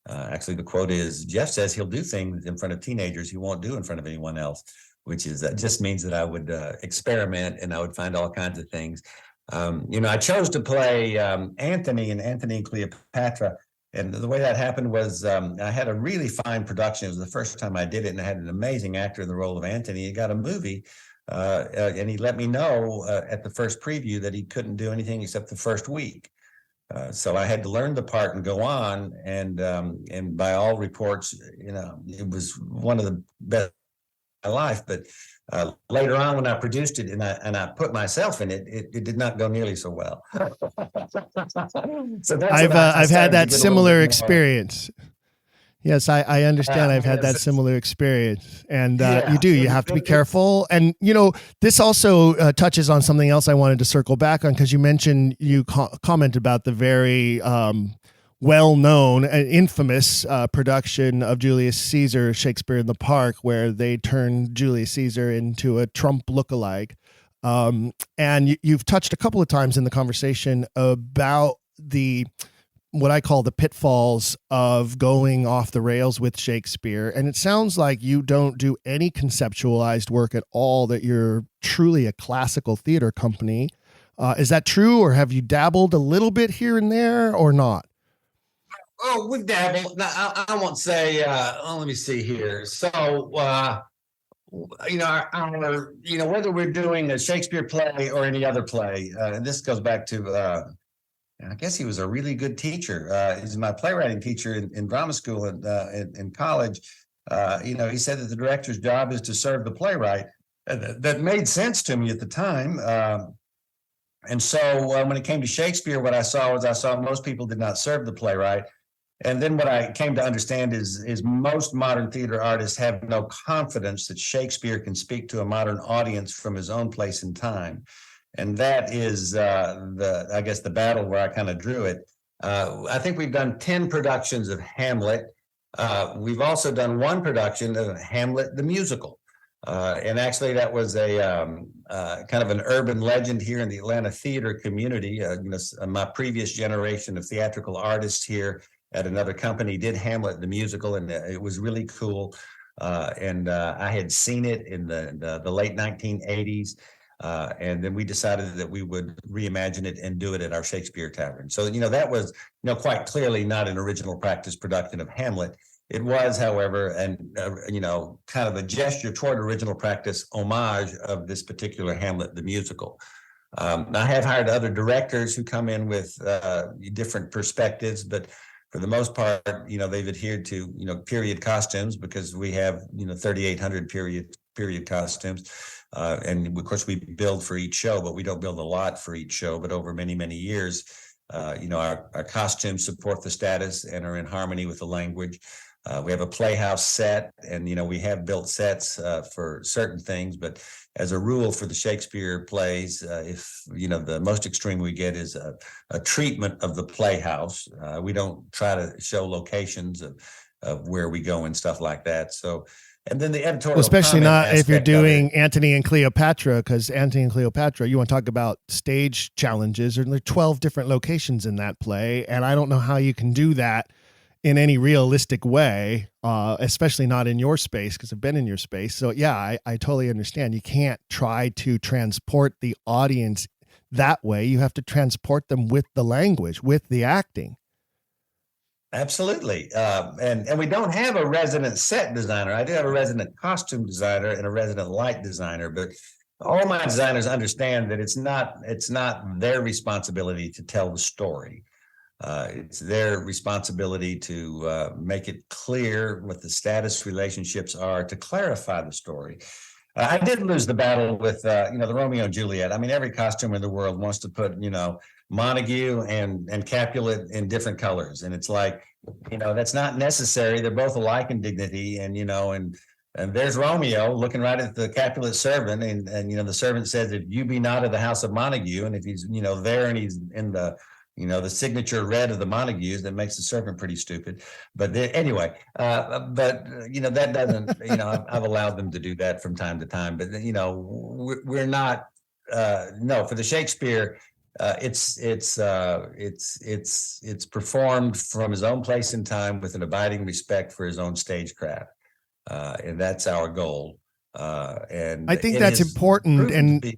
actually, the quote is, Jeff says he'll do things in front of teenagers he won't do in front of anyone else, which is just means that I would experiment and I would find all kinds of things. I chose to play Anthony and Cleopatra. And the way that happened was I had a really fine production. It was the first time I did it, and I had an amazing actor in the role of Anthony. He got a movie, and he let me know at the first preview that he couldn't do anything except the first week. So I had to learn the part and go on. And by all reports, it was one of the best of my life. But later on, when I produced it and I put myself in it, it did not go nearly so well. So I've had that similar experience. Yes, I understand. I've had that similar experience, and you have to be careful. And this also touches on something else I wanted to circle back on, because you mentioned you comment about the very well-known and infamous production of Julius Caesar, Shakespeare in the Park, where they turned Julius Caesar into a Trump lookalike. And you've touched a couple of times in the conversation about what I call the pitfalls of going off the rails with Shakespeare. And it sounds like you don't do any conceptualized work at all, that you're truly a classical theater company. Is that true, or have you dabbled a little bit here and there, or not? Oh, we dabble. I won't say. Let me see here. So, whether we're doing a Shakespeare play or any other play, and this goes back to, I guess he was a really good teacher. He's my playwriting teacher in drama school and in college. He said that the director's job is to serve the playwright. That made sense to me at the time. And so when it came to Shakespeare, what I saw most people did not serve the playwright. And then what I came to understand is most modern theater artists have no confidence that Shakespeare can speak to a modern audience from his own place and time. And that is the battle where I kind of drew it. I think we've done 10 productions of Hamlet. We've also done 1 production of Hamlet the musical. And actually that was a kind of an urban legend here in the Atlanta theater community. My previous generation of theatrical artists here at another company did Hamlet the musical, and it was really cool. And I had seen it in the late 1980s. And then we decided that we would reimagine it and do it at our Shakespeare Tavern. So, that was, quite clearly not an original practice production of Hamlet. It was, however, kind of a gesture toward original practice homage of this particular Hamlet, the musical. I have hired other directors who come in with different perspectives, but for the most part, they've adhered to, period costumes, because we have, 3,800 period costumes. And of course, we build for each show, but we don't build a lot for each show. But over many, many years, our costumes support the status and are in harmony with the language. We have a playhouse set, and we have built sets for certain things, but as a rule for the Shakespeare plays, if the most extreme we get is a treatment of the playhouse. We don't try to show locations of where we go and stuff like that. So, and then the editorial, especially not if you're doing Antony and Cleopatra, because Antony and Cleopatra, you want to talk about stage challenges. There are 12 different locations in that play, and I don't know how you can do that in any realistic way, especially not in your space, because I've been in your space. So yeah, I totally understand. You can't try to transport the audience that way. You have to transport them with the language, with the acting. Absolutely. And we don't have a resident set designer. I do have a resident costume designer and a resident light designer, but all my designers understand that it's not their responsibility to tell the story. It's their responsibility to make it clear what the status relationships are, to clarify the story. I did lose the battle with, the Romeo and Juliet. I mean, every costumer in the world wants to put, Montague and Capulet in different colors. And it's like, that's not necessary. They're both alike in dignity. And, and there's Romeo looking right at the Capulet servant. And the servant says, if you be not of the house of Montague, and if he's, there and he's in the signature red of the Montagues, that makes the servant pretty stupid. But anyway, that doesn't, I've allowed them to do that from time to time. But, we're not, no, for the Shakespeare, it's performed from his own place and time with an abiding respect for his own stagecraft. And that's our goal. And I think that's important.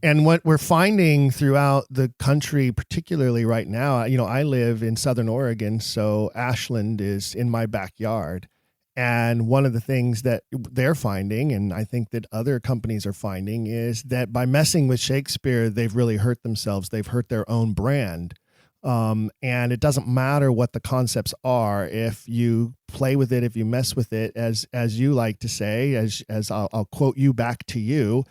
And what we're finding throughout the country, particularly right now, I live in Southern Oregon, so Ashland is in my backyard. And one of the things that they're finding, and I think that other companies are finding, is that by messing with Shakespeare, they've really hurt themselves. They've hurt their own brand. And it doesn't matter what the concepts are. If you play with it, if you mess with it, as you like to say, as I'll quote you back to you,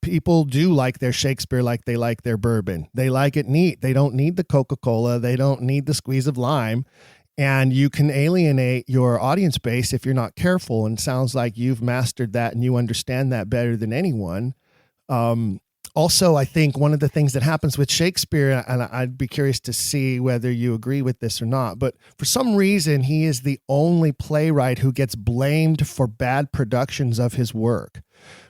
people do like their Shakespeare like they like their bourbon. They like it neat. They don't need the Coca-Cola. They don't need the squeeze of lime. And you can alienate your audience base if you're not careful. And it sounds like you've mastered that and you understand that better than anyone. Also, I think one of the things that happens with Shakespeare, and I'd be curious to see whether you agree with this or not, but for some reason, he is the only playwright who gets blamed for bad productions of his work.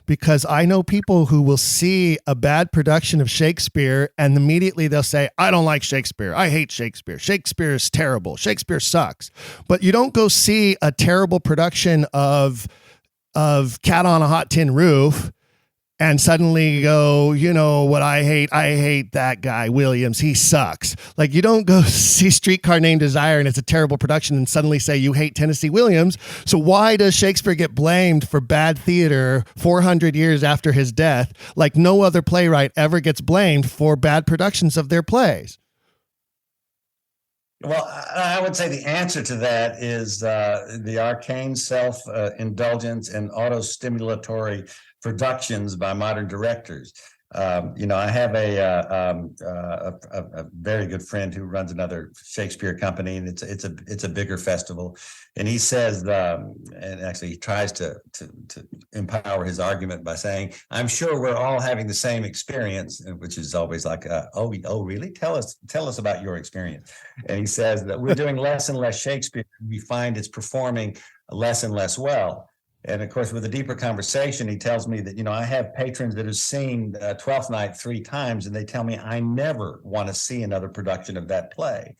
Because I know people who will see a bad production of Shakespeare and immediately they'll say, I don't like Shakespeare. I hate Shakespeare. Shakespeare is terrible. Shakespeare sucks. But you don't go see a terrible production of Cat on a Hot Tin Roof and suddenly go, what I hate that guy, Williams, he sucks. Like, you don't go see Streetcar Named Desire and it's a terrible production and suddenly say you hate Tennessee Williams. So why does Shakespeare get blamed for bad theater 400 years after his death, like no other playwright ever gets blamed for bad productions of their plays? Well, I would say the answer to that is the arcane self-indulgence and auto-stimulatory productions by modern directors. I have a very good friend who runs another Shakespeare company, and it's a bigger festival. And he says, and actually he tries to empower his argument by saying, "I'm sure we're all having the same experience," which is always like, "Oh, really? Tell us about your experience." And he says that we're doing less and less Shakespeare. We find it's performing less and less well. And of course, with a deeper conversation, he tells me that, I have patrons that have seen Twelfth Night 3 times, and they tell me I never want to see another production of that play.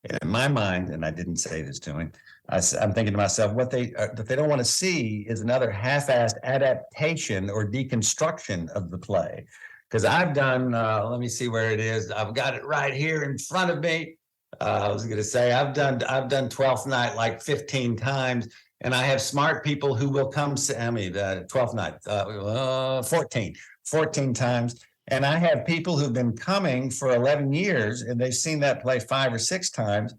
And in my mind, and I didn't say this to him, I'm thinking to myself, what they don't want to see is another half-assed adaptation or deconstruction of the play. Because I've done, let me see where it is. I've got it right here in front of me. I was going to say I've done Twelfth Night like 15 times, and I have smart people who will come. I mean, Twelfth Night, 14 times, and I have people who've been coming for 11 years, and they've seen that play 5 or 6 times,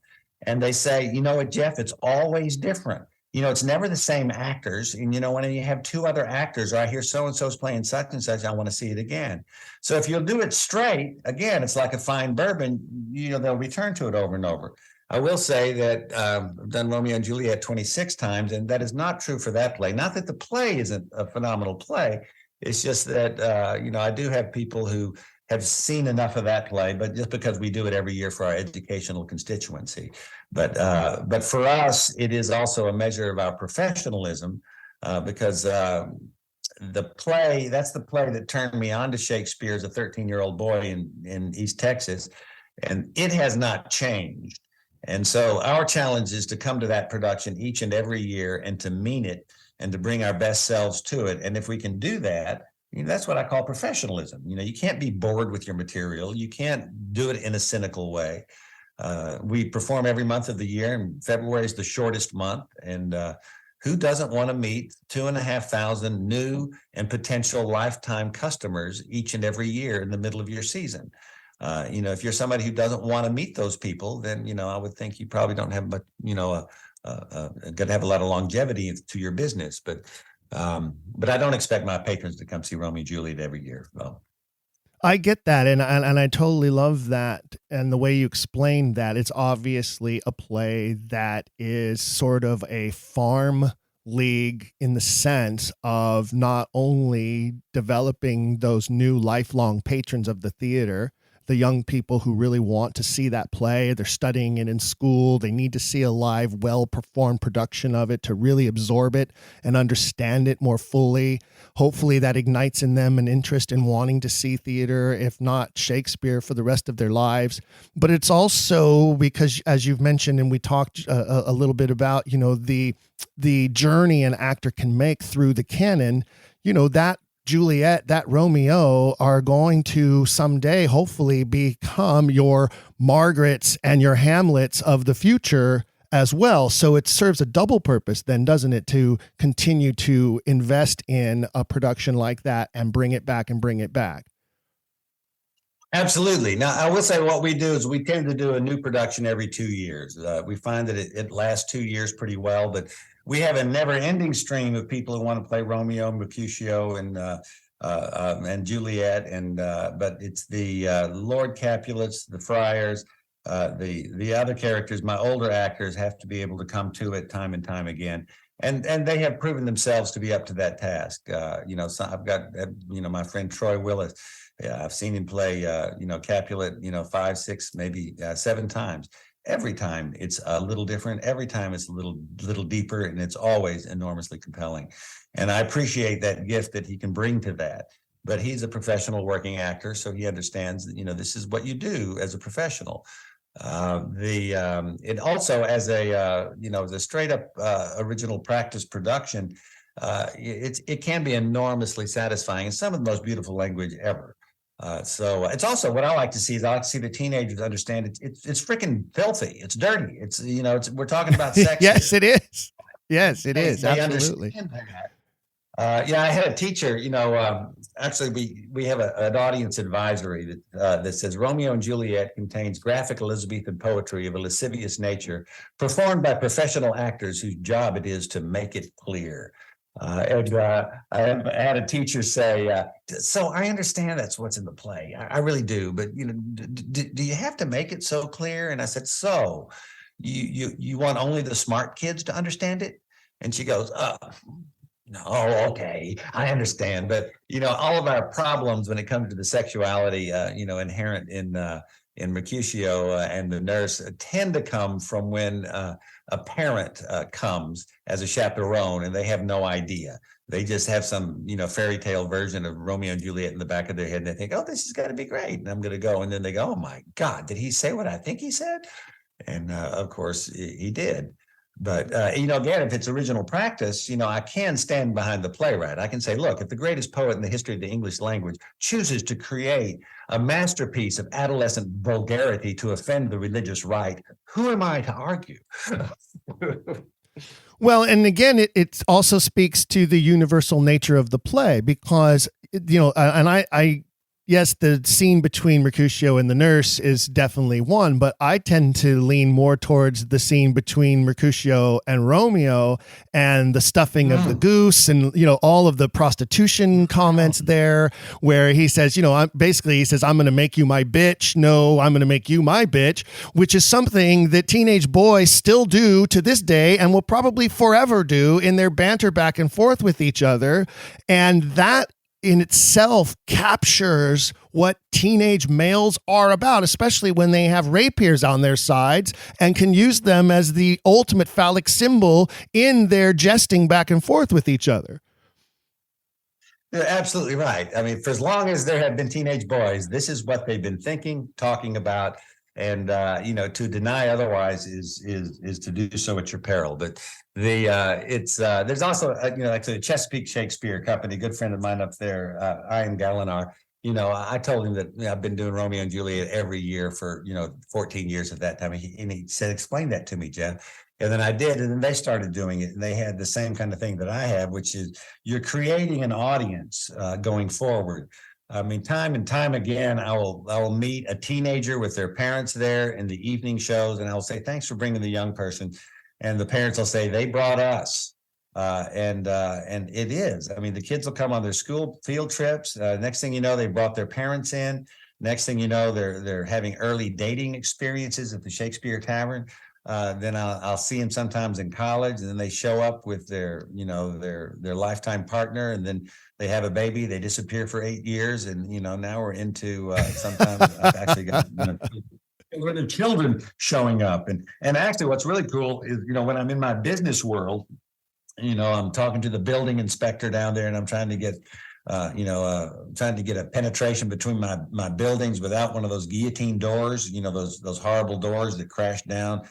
and they say, you know what, Jeff, it's always different. You know, it's never the same actors. And, you know, when you have 2 other actors, or I hear so-and-so's playing such and such, I want to see it again. So if you'll do it straight, again, it's like a fine bourbon, you know, they'll return to it over and over. I will say that I've done Romeo and Juliet 26 times, and that is not true for that play. Not that the play isn't a phenomenal play. It's just that, you know, I do have people who have seen enough of that play, but just because we do it every year for our educational constituency. But for us, it is also a measure of our professionalism, because the play, that's the play that turned me on to Shakespeare as a 13-year-old boy in East Texas, and it has not changed. And so our challenge is to come to that production each and every year and to mean it and to bring our best selves to it. And if we can do that, you know, that's what I call professionalism. You know, you can't be bored with your material. You can't do it in a cynical way. We perform every month of the year, and February is the shortest month. And who doesn't want to meet 2,500 new and potential lifetime customers each and every year in the middle of your season? You know, if you're somebody who doesn't want to meet those people, then, you know, I would think you probably don't have much, you know, going to have a lot of longevity to your business. But I don't expect my patrons to come see Romeo and Juliet every year. Well, I get that, and I totally love that, and the way you explained that. It's obviously a play that is sort of a farm league in the sense of not only developing those new lifelong patrons of the theater, the young people who really want to see that play. They're studying it in school. They need to see a live, well-performed production of it to really absorb it and understand it more fully. Hopefully that ignites in them an interest in wanting to see theater, if not Shakespeare, for the rest of their lives. But it's also because, as you've mentioned, and we talked a little bit about, you know, the journey an actor can make through the canon, you know, that Juliet, that Romeo are going to someday hopefully become your Margarets and your Hamlets of the future as well. So it serves a double purpose then, doesn't it, to continue to invest in a production like that and bring it back and bring it back. Absolutely. Now, I will say what we do is we tend to do a new production every 2 years. We find that it lasts 2 years pretty well, but we have a never-ending stream of people who want to play Romeo, Mercutio, and Juliet, but it's the Lord Capulets, the friars, the other characters. My older actors have to be able to come to it time and time again, and they have proven themselves to be up to that task. You know, so I've got my friend Troy Willis. Yeah, I've seen him play Capulet 5, 6, maybe 7 times. Every time it's a little different. Every time it's a little deeper, and it's always enormously compelling. And I appreciate that gift that he can bring to that. But he's a professional working actor, so he understands that, this is what you do as a professional. It also, as a straight up original practice production, it can be enormously satisfying and some of the most beautiful language ever. So it's also what I like to see is I like to see the teenagers understand it's freaking filthy. It's dirty. It's we're talking about sex. Yes, it is. Yes, it is. They Absolutely. I had a teacher. Actually, we have an audience advisory that says Romeo and Juliet contains graphic Elizabethan poetry of a lascivious nature, performed by professional actors whose job it is to make it clear. I had a teacher say, so I understand that's what's in the play. I really do. But, do you have to make it so clear? And I said, so you want only the smart kids to understand it? And she goes, no, okay, I understand. But, all of our problems when it comes to the sexuality, inherent in Mercutio and the nurse tend to come from when a parent comes as a chaperone and they have no idea. They just have some, fairy tale version of Romeo and Juliet in the back of their head. And they think, oh, this is going to be great. And I'm going to go. And then they go, oh, my God, did he say what I think he said? And of course, he did. Again, if it's original practice, I can stand behind the playwright. I can say, look, if the greatest poet in the history of the English language chooses to create a masterpiece of adolescent vulgarity to offend the religious right, who am I to argue? Well, and again, it also speaks to the universal nature of the play because, yes, the scene between Mercutio and the nurse is definitely one, but I tend to lean more towards the scene between Mercutio and Romeo and the stuffing of the goose and, all of the prostitution comments there where he says, he says, I'm going to make you my bitch. No, I'm going to make you my bitch, which is something that teenage boys still do to this day and will probably forever do in their banter back and forth with each other. And that in itself captures what teenage males are about, especially when they have rapiers on their sides and can use them as the ultimate phallic symbol in their jesting back and forth with each other. You're absolutely right. I mean, for as long as there have been teenage boys, this is what they've been thinking, talking about. And, to deny otherwise is to do so at your peril. But there's also, like the Chesapeake Shakespeare Company, good friend of mine up there, Ian Gallinar, I told him that I've been doing Romeo and Juliet every year for, 14 years at that time. And he said, explain that to me, Jeff. And then I did, and then they started doing it. And they had the same kind of thing that I have, which is you're creating an audience going forward. I mean, time and time again, I will meet a teenager with their parents there in the evening shows, and I will say, thanks for bringing the young person. And the parents will say, they brought us. And it is. I mean, the kids will come on their school field trips. Next thing you know, they brought their parents in. Next thing you know, they're having early dating experiences at the Shakespeare Tavern. Then I'll see them sometimes in college, and then they show up with their lifetime partner, and then they have a baby, they disappear for 8 years, and now we're into sometimes I've actually got the children showing up, and actually what's really cool is when I'm in my business world, I'm talking to the building inspector down there, and I'm trying to get trying to get a penetration between my buildings without one of those guillotine doors, those horrible doors that crash down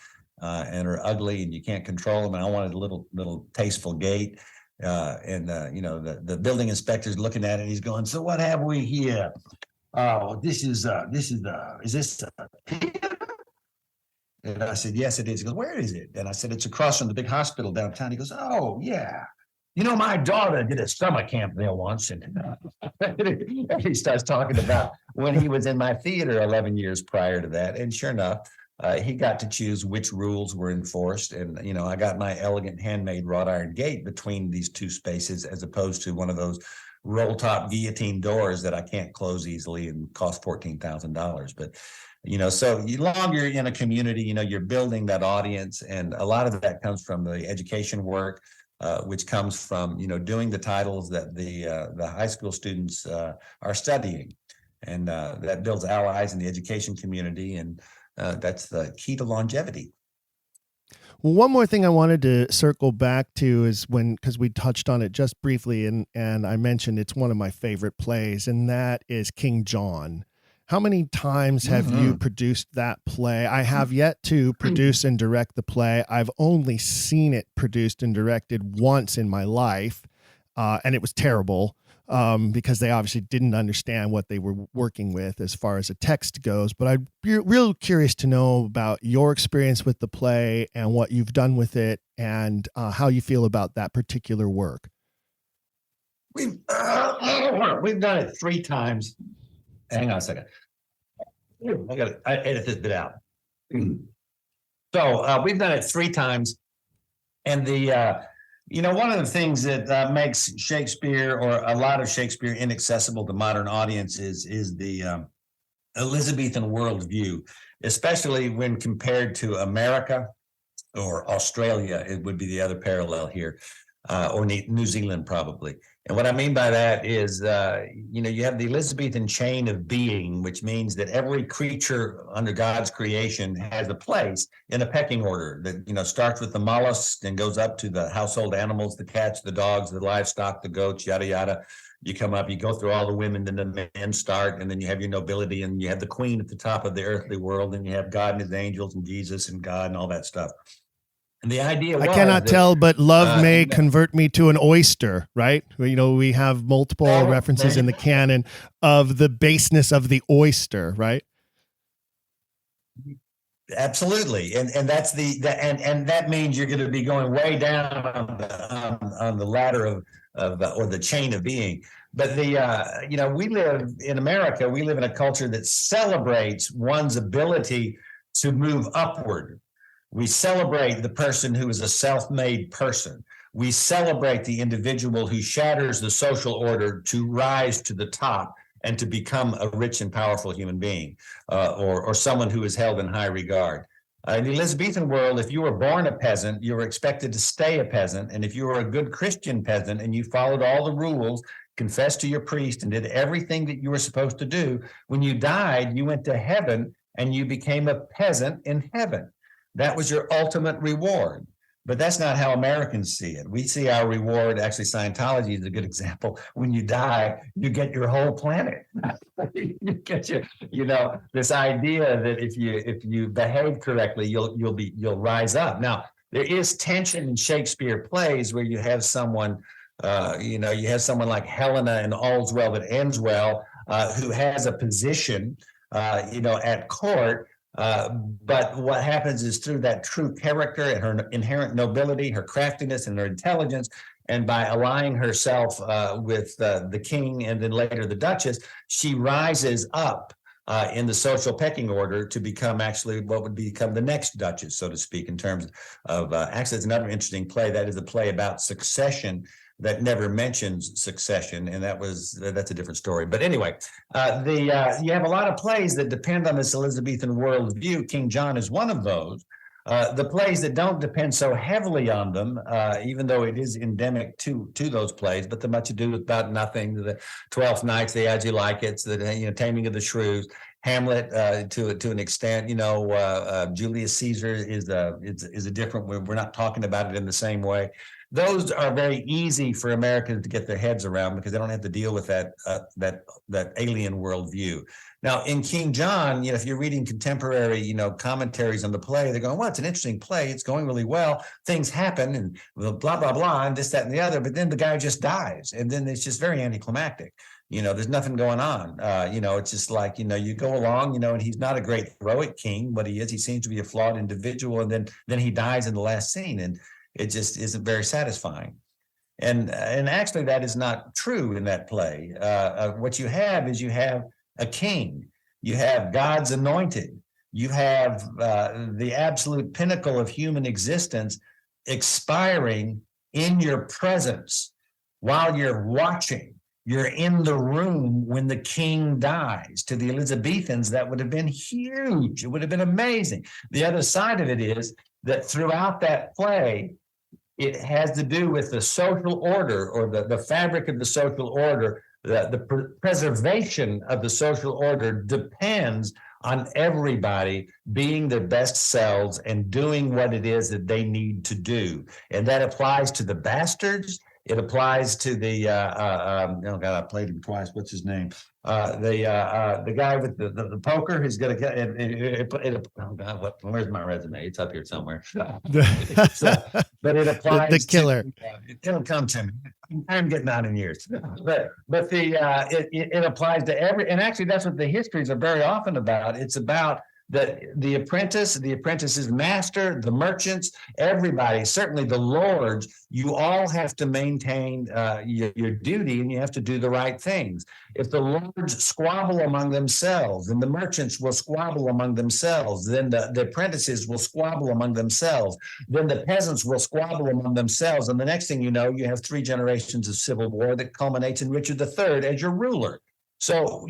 and are ugly and you can't control them. And I wanted a little tasteful gate. The building inspector's looking at it and he's going, so what have we here? Oh, is this theater? And I said, yes, it is. He goes, where is it? And I said, it's across from the big hospital downtown. He goes, oh, yeah. My daughter did a summer camp there once. And he starts talking about when he was in my theater 11 years prior to that. And sure enough, he got to choose which rules were enforced. And, I got my elegant handmade wrought iron gate between these two spaces, as opposed to one of those roll top guillotine doors that I can't close easily and cost $14,000. But, so the longer you're in a community, you're building that audience. And a lot of that comes from the education work, which comes from, doing the titles that the high school students are studying. And that builds allies in the education community. And that's the key to longevity. Well, one more thing I wanted to circle back to is because we touched on it just briefly, and I mentioned it's one of my favorite plays, and that is King John. How many times have you produced that play? I have yet to produce and direct the play. I've only seen it produced and directed once in my life, and it was terrible. Because they obviously didn't understand what they were working with as far as a text goes. But I'd be real curious to know about your experience with the play and what you've done with it and how you feel about that particular work. We've done it 3 times. Hang on a second. I edit this bit out. So we've done it 3 times. And one of the things that makes Shakespeare, or a lot of Shakespeare, inaccessible to modern audiences is the Elizabethan worldview, especially when compared to America or Australia. It would be the other parallel here, or New Zealand probably. And what I mean by that is, you have the Elizabethan chain of being, which means that every creature under God's creation has a place in a pecking order that, starts with the mollusks and goes up to the household animals, the cats, the dogs, the livestock, the goats, yada, yada. You come up, you go through all the women, then the men start, and then you have your nobility, and you have the queen at the top of the earthly world, and you have God and his angels and Jesus and God and all that stuff. And the idea I was cannot that, tell, but love may convert me to an oyster, right? We have multiple references in the canon of the baseness of the oyster, right? Absolutely, and that's and that means you're going to be going way down on the ladder of or the chain of being. But we live in America. We live in a culture that celebrates one's ability to move upward. We celebrate the person who is a self-made person. We celebrate the individual who shatters the social order to rise to the top and to become a rich and powerful human being, or someone who is held in high regard. In the Elizabethan world, if you were born a peasant, you were expected to stay a peasant. And if you were a good Christian peasant and you followed all the rules, confessed to your priest, and did everything that you were supposed to do, when you died, you went to heaven and you became a peasant in heaven. That was your ultimate reward. But that's not how Americans see it. We see our reward, actually Scientology is a good example. When you die, you get your whole planet. You get this idea that if you behave correctly, you'll rise up. Now, there is tension in Shakespeare plays where you have someone, you have someone like Helena in All's Well That Ends Well, who has a position, at court. But what happens is through that true character and her inherent nobility, her craftiness and her intelligence, and by allying herself with the king and then later the Duchess, she rises up in the social pecking order to become actually what would become the next Duchess, so to speak, in terms of actually, it's another interesting play. That is a play about succession that never mentions succession, and that's a different story. But anyway, you have a lot of plays that depend on this Elizabethan worldview. King John is one of those. The plays that don't depend so heavily on them, even though it is endemic to those plays, but the Much Ado About Nothing, the Twelfth Nights, the As You Like It, the Taming of the Shrews, Hamlet to an extent. Julius Caesar is a different. We're not talking about it in the same way. Those are very easy for Americans to get their heads around because they don't have to deal with that alien worldview. Now, in King John, if you're reading contemporary, commentaries on the play, they're going, well, it's an interesting play. It's going really well. Things happen and blah, blah, blah, and this, that, and the other. But then the guy just dies. And then it's just very anticlimactic. There's nothing going on. It's just like, you go along, and he's not a great heroic king. What he is, he seems to be a flawed individual. And then he dies in the last scene. And it just isn't very satisfying. And actually, that is not true in that play. What you have is a king. You have God's anointed. You have the absolute pinnacle of human existence expiring in your presence while you're watching. You're in the room when the king dies. To the Elizabethans, that would have been huge. It would have been amazing. The other side of it is that throughout that play, it has to do with the social order or the fabric of the social order. The preservation of the social order depends on everybody being their best selves and doing what it is that they need to do. And that applies to the bastards. It applies to the oh God, I played him twice. What's his name? The guy with the poker who's gonna get it. Oh God, where's my resume? It's up here somewhere. But it applies the killer. It'll come to me. I'm getting out in years. But it applies to every, and actually that's what the histories are very often about. It's about the apprentice's master, the merchants, everybody, certainly the lords. You all have to maintain your duty, and you have to do the right things. If the lords squabble among themselves, then the merchants will squabble among themselves, then the apprentices will squabble among themselves, then the peasants will squabble among themselves, and the next thing you know, you have 3 generations of civil war that culminates in Richard III as your ruler. So,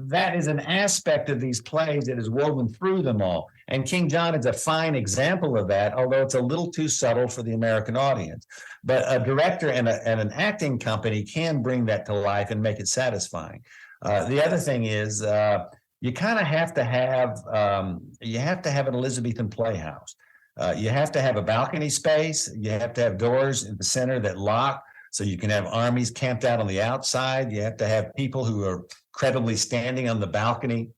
that is an aspect of these plays that is woven through them all. And King John is a fine example of that, although it's a little too subtle for the American audience. But a director and an acting company can bring that to life and make it satisfying. The other thing is you kind of have to have an Elizabethan playhouse. You have to have a balcony space. You have to have doors in the center that lock, so you can have armies camped out on the outside. You have to have people who are credibly standing on the balcony,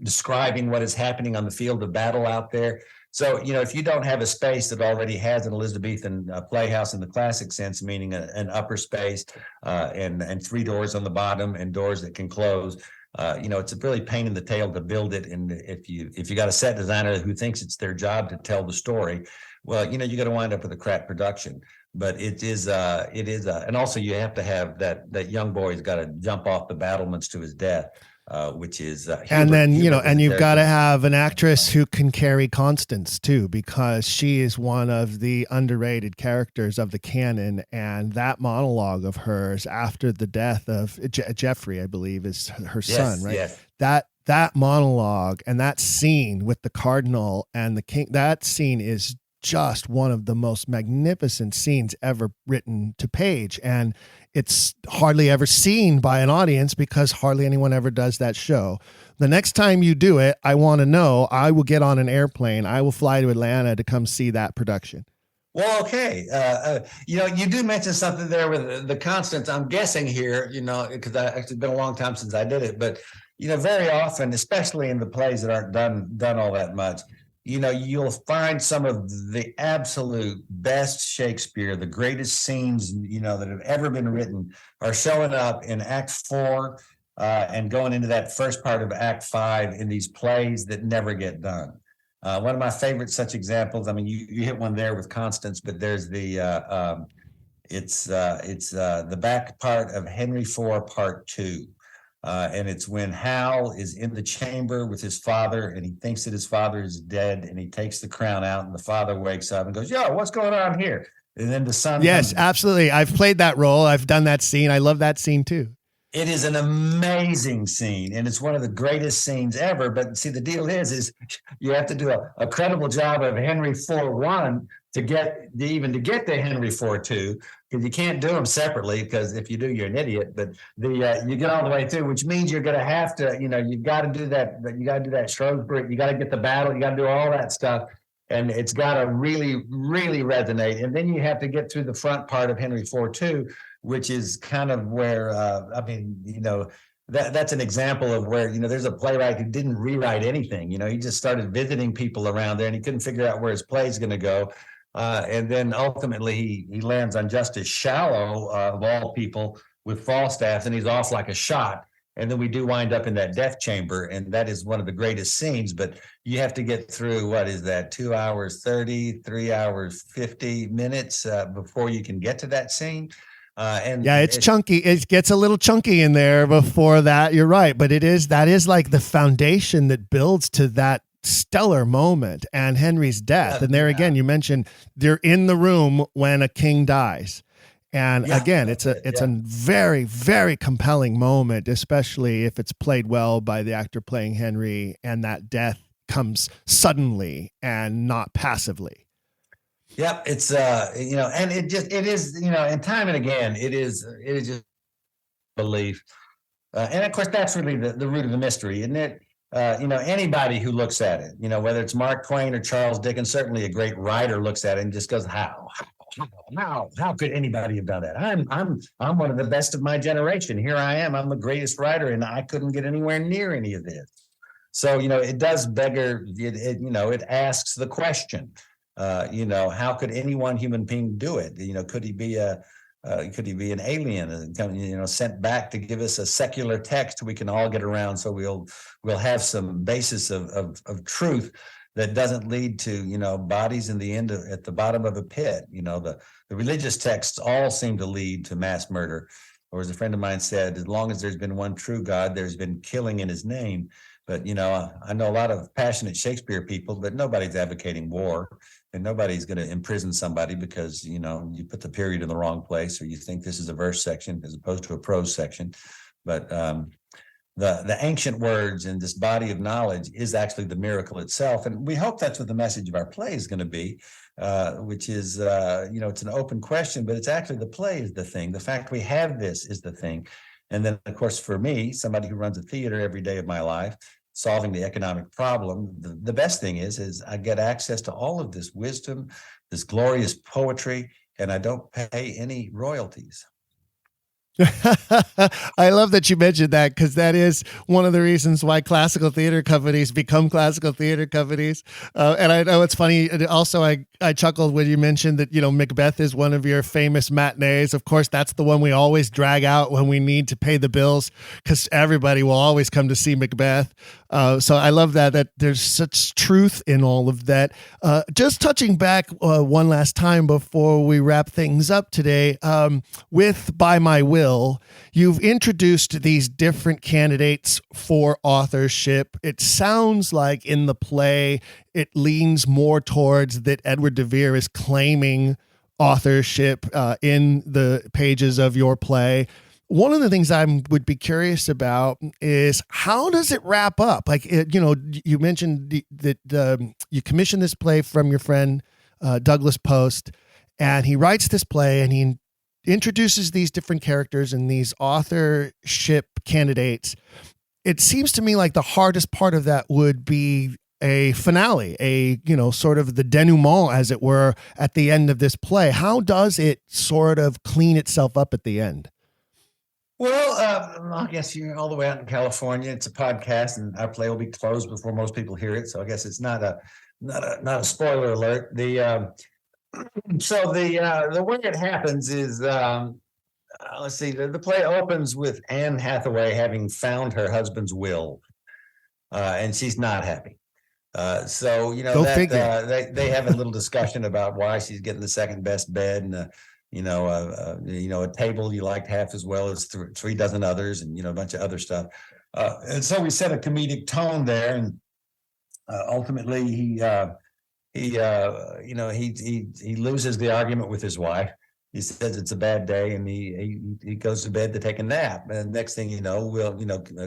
describing what is happening on the field of battle out there. So, if you don't have a space that already has an Elizabethan playhouse in the classic sense, meaning an upper space and 3 doors on the bottom and doors that can close, it's a really pain in the tail to build it. And if you got a set designer who thinks it's their job to tell the story, well, you got to wind up with a crap production. But it is, and also you have to have that young boy's got to jump off the battlements to his death. Which is and then and you've got to have an actress who can carry Constance too, because she is one of the underrated characters of the canon, and that monologue of hers after the death of Jeffrey, I believe, is her son, right? Yes. That monologue and that scene with the cardinal and the king, that scene is just one of the most magnificent scenes ever written to page, and it's hardly ever seen by an audience because hardly anyone ever does that show. The next time you do it, I want to know. I will get on an airplane. I will fly to Atlanta to come see that production. Well, okay. You do mention something there with the Constance. I'm guessing here, because it's been a long time since I did it, but very often, especially in the plays that aren't done all that much, you'll find some of the absolute best Shakespeare, the greatest scenes, that have ever been written are showing up in Act 4 and going into that first part of Act 5 in these plays that never get done. One of my favorite such examples, I mean, you hit one there with Constance, but there's the back part of Henry IV, Part 2. And it's when Hal is in the chamber with his father and he thinks that his father is dead, and he takes the crown out, and the father wakes up and goes, "Yo, what's going on here?" And then the son. Yes, absolutely. I've played that role. I've done that scene. I love that scene too. It is an amazing scene, and it's one of the greatest scenes ever. But see, the deal is you have to do a credible job of Henry IV-1 to get to Henry IV-2, because you can't do them separately, because if you do, you're an idiot. But you get all the way through, which means you're going to have to, you've got to do that. You got to do that Shrewsbury. You got to get the battle. You got to do all that stuff, and it's got to really, really resonate. And then you have to get through the front part of Henry IV-2, which is kind of where that's an example of where there's a playwright who didn't rewrite anything. He just started visiting people around there, and he couldn't figure out where his play is going to go. And then ultimately he lands on Justice Shallow, of all people, with Falstaff, and he's off like a shot. And then we do wind up in that death chamber, and that is one of the greatest scenes. But you have to get through, what is that, 2 hours 30, 3 hours 50 minutes before you can get to that scene. It's chunky. It gets a little chunky in there before that. You're right, but that is like the foundation that builds to that stellar moment and Henry's death. And there again, you mentioned they're in the room when a king dies. And again, it's a very, very compelling moment, especially if it's played well by the actor playing Henry, and that death comes suddenly and not passively. Yep, it's and it is, and time and again, it is just belief, and of course that's really the root of the mystery, isn't it? Anybody who looks at it, whether it's Mark Twain or Charles Dickens, certainly a great writer looks at it and just goes, how could anybody have done that? I'm one of the best of my generation. Here I am. I'm the greatest writer, and I couldn't get anywhere near any of this. So, it does beggar, it asks the question, how could any one human being do it? Could he be an alien, sent back to give us a secular text we can all get around, so we'll have some basis of truth that doesn't lead to, bodies in the end at the bottom of a pit. The religious texts all seem to lead to mass murder. Or as a friend of mine said, as long as there's been one true God, there's been killing in his name. But, I know a lot of passionate Shakespeare people, but nobody's advocating war, and nobody's going to imprison somebody because, you put the period in the wrong place, or you think this is a verse section as opposed to a prose section. But the ancient words in this body of knowledge is actually the miracle itself. And we hope that's what the message of our play is going to be, which is, it's an open question, but it's actually the play is the thing. The fact we have this is the thing. And then, of course, for me, somebody who runs a theater every day of my life, solving the economic problem, the best thing is I get access to all of this wisdom, this glorious poetry, and I don't pay any royalties. I love that you mentioned that, because that is one of the reasons why classical theater companies become classical theater companies. And I know it's funny. Also, I chuckled when you mentioned that, Macbeth is one of your famous matinees. Of course, that's the one we always drag out when we need to pay the bills, because everybody will always come to see Macbeth. So I love that there's such truth in all of that. Just touching back one last time before we wrap things up today, with By My Will, you've introduced these different candidates for authorship. It sounds like in the play, it leans more towards that Edward de Vere is claiming authorship in the pages of your play. One of the things I would be curious about is, how does it wrap up? Like, you mentioned that you commissioned this play from your friend Douglas Post, and he writes this play and he introduces these different characters and these authorship candidates. It seems to me like the hardest part of that would be a finale, sort of the denouement, as it were, at the end of this play. How does it sort of clean itself up at the end? Well, I guess you're all the way out in California. It's a podcast, and our play will be closed before most people hear it. So I guess it's not a spoiler alert. The way it happens is, let's see, the play opens with Anne Hathaway having found her husband's will, and she's not happy. So they have a little discussion about why she's getting the second best bed, and a table you liked half as well as 3 dozen others, and a bunch of other stuff. And so we set a comedic tone there, and ultimately he loses the argument with his wife. He says it's a bad day, and he goes to bed to take a nap. And next thing you know,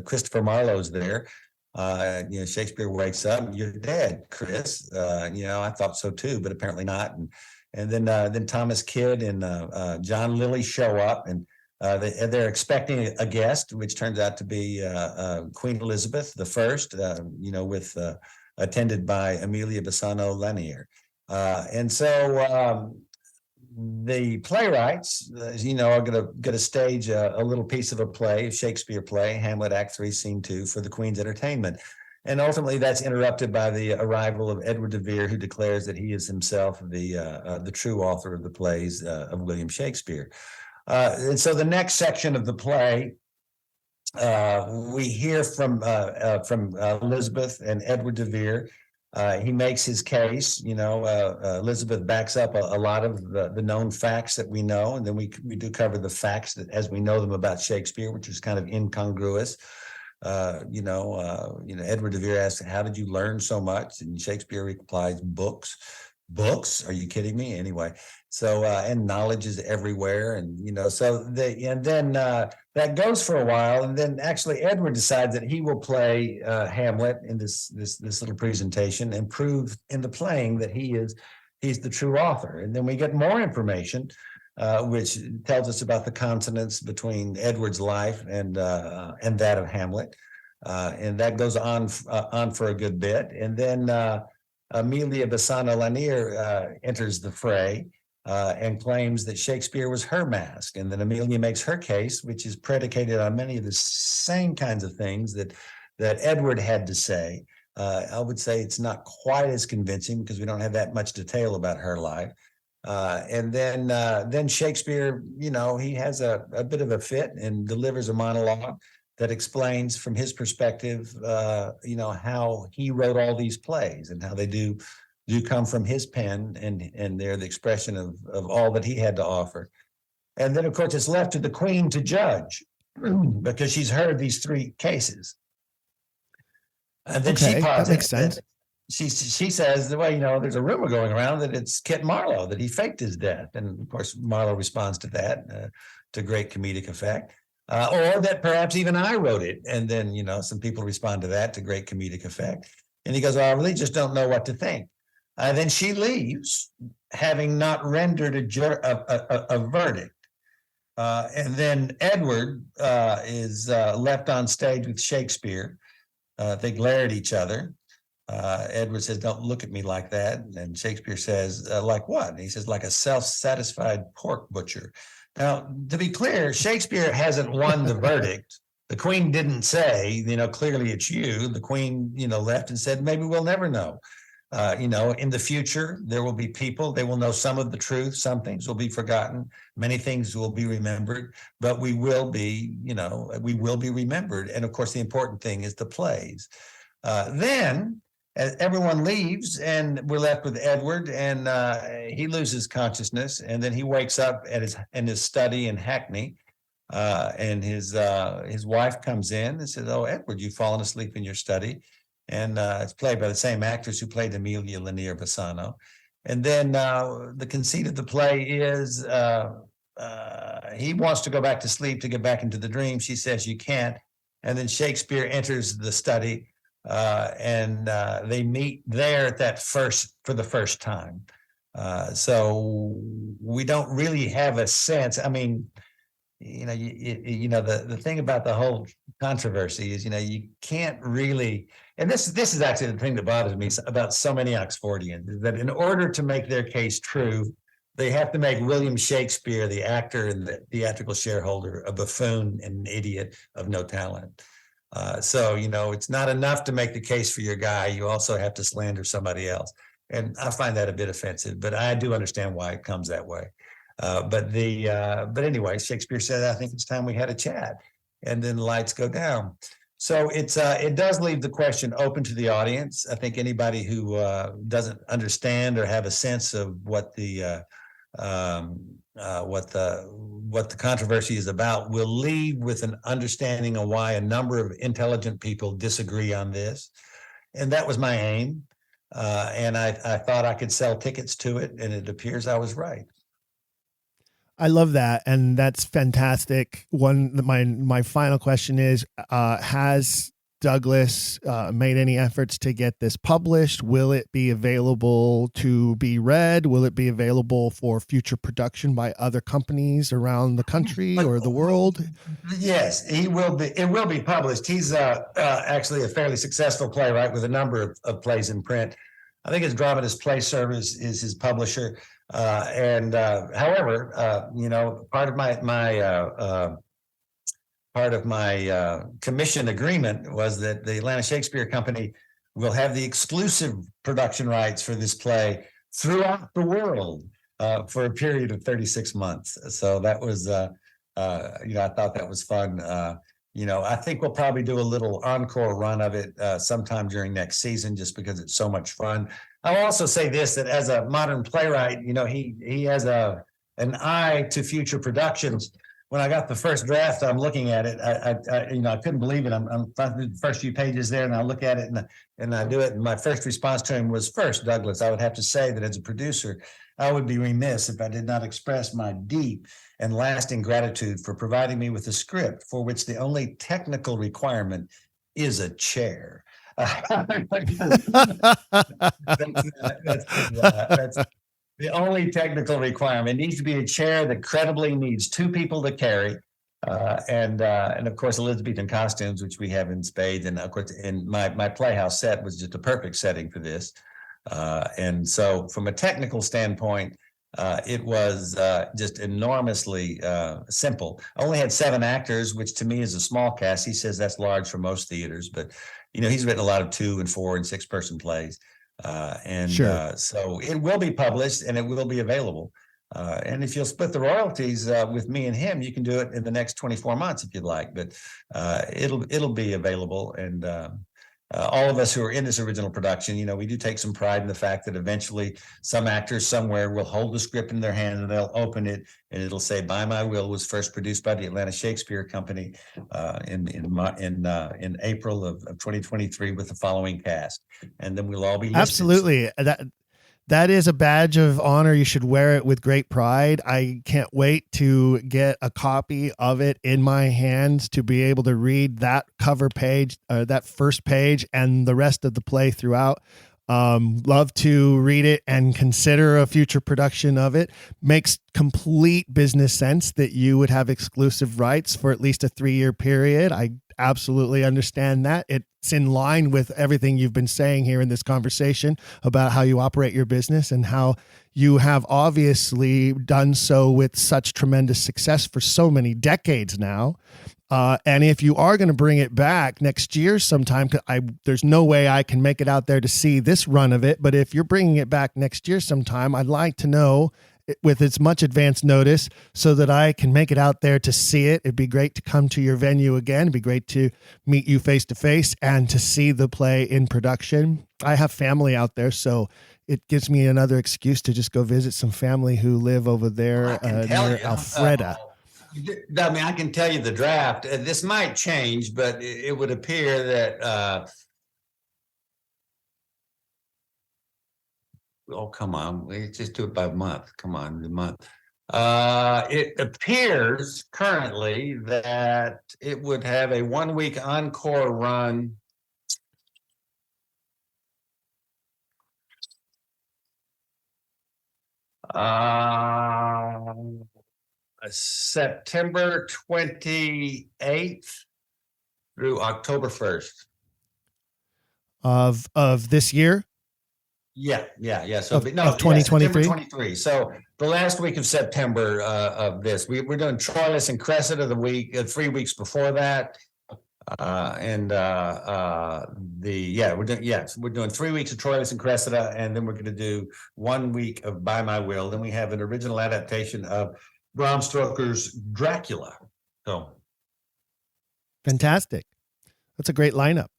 Christopher Marlowe's there. Shakespeare wakes up. You're dead, Chris. I thought so too, but apparently not. And then Thomas Kidd and John Lilly show up, and they're expecting a guest, which turns out to be Queen Elizabeth I, attended by Amelia Bassano Lanier. And so the playwrights, are going to stage a little piece of a play, a Shakespeare play, Hamlet Act 3, Scene 2, for the Queen's entertainment. And ultimately, that's interrupted by the arrival of Edward de Vere, who declares that he is himself the true author of the plays of William Shakespeare. And so the next section of the play, we hear from Elizabeth and Edward de Vere. He makes his case. Elizabeth backs up a lot of the known facts that we know, and then we do cover the facts that as we know them about Shakespeare, which is kind of incongruous. Edward de Vere asks, "How did you learn so much?" And Shakespeare replies, "Books. Are you kidding me?" Anyway, so and knowledge is everywhere, and then that goes for a while, and then actually Edward decides that he will play Hamlet in this little presentation and prove in the playing that he's the true author. And then we get more information, which tells us about the consonance between Edward's life and that of Hamlet, and that goes on for a good bit. And then Amelia Bassano Lanier enters the fray and claims that Shakespeare was her mask, and then Amelia makes her case, which is predicated on many of the same kinds of things that Edward had to say. I would say it's not quite as convincing because we don't have that much detail about her life. And then Shakespeare, he has a bit of a fit and delivers a monologue that explains from his perspective, how he wrote all these plays and how they do come from his pen, and they're the expression of all that he had to offer. And then, of course, it's left to the Queen to judge because she's heard these 3 cases. And then she posits, that makes sense. She says, there's a rumor going around that it's Kit Marlowe, that he faked his death. And of course, Marlowe responds to that to great comedic effect. Or that perhaps even I wrote it. And then, some people respond to that to great comedic effect. And he goes, I really just don't know what to think. Then she leaves, having not rendered a verdict. And then Edward is left on stage with Shakespeare. They glare at each other. Edward says, "Don't look at me like that." And Shakespeare says, "Like what?" And he says, "Like a self-satisfied pork butcher. Now, to be clear, Shakespeare hasn't won the verdict. The Queen didn't say, clearly it's you. The Queen, left and said, maybe we'll never know. In the future, there will be people, they will know some of the truth. Some things will be forgotten. Many things will be remembered, but we will be remembered. And of course, the important thing is the plays. Then as everyone leaves and we're left with Edward, and he loses consciousness, and then he wakes up in his study in Hackney, and his wife comes in and says, "Oh, Edward, you've fallen asleep in your study." And it's played by the same actors who played Amelia Lanier Bassano. And then the conceit of the play is he wants to go back to sleep to get back into the dream. She says, "You can't." And then Shakespeare enters the study, and they meet there for the first time. So we don't really have a sense. I mean, the thing about the whole controversy is, you can't really, and this is actually the thing that bothers me about so many Oxfordians, is that in order to make their case true, they have to make William Shakespeare, the actor and the theatrical shareholder, a buffoon and an idiot of no talent. So it's not enough to make the case for your guy. You also have to slander somebody else. And I find that a bit offensive, but I do understand why it comes that way. But anyway, Shakespeare said, "I think it's time we had a chat," and then the lights go down. So it does leave the question open to the audience. I think anybody who doesn't understand or have a sense of what the controversy is about will leave with an understanding of why a number of intelligent people disagree on this, and that was my aim. And I thought I could sell tickets to it, and it appears I was right. I love that, and that's fantastic. My final question is: has Douglas made any efforts to get this published? Will it be available to be read? Will it be available for future production by other companies around the country or the world? Yes, he will be. It will be published. He's actually a fairly successful playwright with a number of plays in print. I think his Dramatist Play Service is his publisher. However, part of my commission agreement was that the Atlanta Shakespeare Company will have the exclusive production rights for this play throughout the world for a period of 36 months. So that was, I thought that was fun. I think we'll probably do a little encore run of it sometime during next season, just because it's so much fun. I'll also say this, that as a modern playwright, he has an eye to future productions. When I got the first draft, I'm looking at it. I couldn't believe it. I'm finding the first few pages there, and I look at it and I do it. And my first response to him was, "First, Douglas, I would have to say that as a producer, I would be remiss if I did not express my deep and lasting gratitude for providing me with a script for which the only technical requirement is a chair." That's the only technical requirement. It needs to be a chair that credibly needs two people to carry, and of course Elizabethan costumes, which we have in spades. And of course, in my Playhouse set was just a perfect setting for this. And so, from a technical standpoint, it was just enormously simple. I only had 7 actors, which to me is a small cast. He says that's large for most theaters, but he's written a lot of 2 and 4 and 6 person plays. So it will be published and it will be available. And if you'll split the royalties with me and him, you can do it in the next 24 months if you'd like. But it'll be available. And all of us who are in this original production, we do take some pride in the fact that eventually some actors somewhere will hold the script in their hand and they'll open it and it'll say, "By My Will was first produced by the Atlanta Shakespeare Company in April of 2023 with the following cast." And then we'll all be listed. Absolutely. That is a badge of honor. You should wear it with great pride. I can't wait to get a copy of it in my hands to be able to read that cover page, that first page, and the rest of the play throughout. Love to read it and consider a future production of it. Makes complete business sense that you would have exclusive rights for at least a 3-year period. I absolutely understand that. It's in line with everything you've been saying here in this conversation about how you operate your business and how you have obviously done so with such tremendous success for so many decades now. And if you are going to bring it back next year sometime, there's no way I can make it out there to see this run of it. But if you're bringing it back next year sometime, I'd like to know with as much advance notice so that I can make it out there to see it. It'd be great to come to your venue again. It'd be great to meet you face to face and to see the play in production. I have family out there, so it gives me another excuse to just go visit some family who live over there near Alfreda. I mean, I can tell you the draft. This might change, but it would appear that oh, come on. We just do it by month. Come on, the month. It appears currently that it would have a 1 week encore run. September 28th through October 1st. Of this year? Yeah. So of 2023. 23. So the last week of September of this, we're doing Troilus and Cressida the week 3 weeks before that, we're doing 3 weeks of Troilus and Cressida, and then we're going to do 1 week of By My Will. Then we have an original adaptation of Bram Stoker's Dracula. So fantastic! That's a great lineup.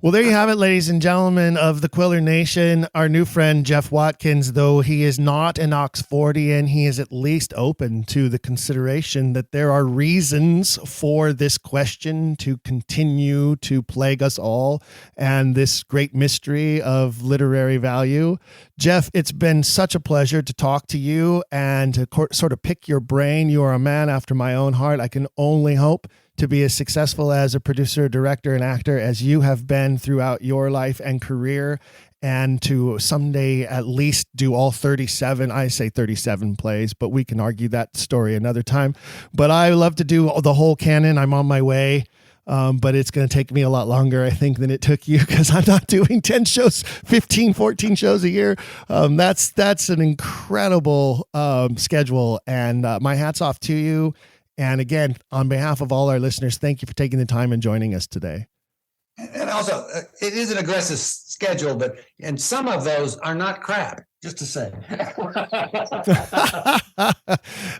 Well, there you have it, ladies and gentlemen of the Quiller Nation. Our new friend, Jeff Watkins, though he is not an Oxfordian, he is at least open to the consideration that there are reasons for this question to continue to plague us all and this great mystery of literary value. Jeff, it's been such a pleasure to talk to you and to sort of pick your brain. You are a man after my own heart. I can only hope to be as successful as a producer, director, and actor as you have been throughout your life and career, and to someday at least do all 37, I say 37 plays, but we can argue that story another time. But I love to do the whole canon. I'm on my way. But it's going to take me a lot longer, I think, than it took you, because I'm not doing 10 shows, 15, 14 shows a year. That's an incredible schedule, and my hat's off to you. And again, on behalf of all our listeners, thank you for taking the time and joining us today. And also, it is an aggressive schedule, and some of those are not crap, just to say.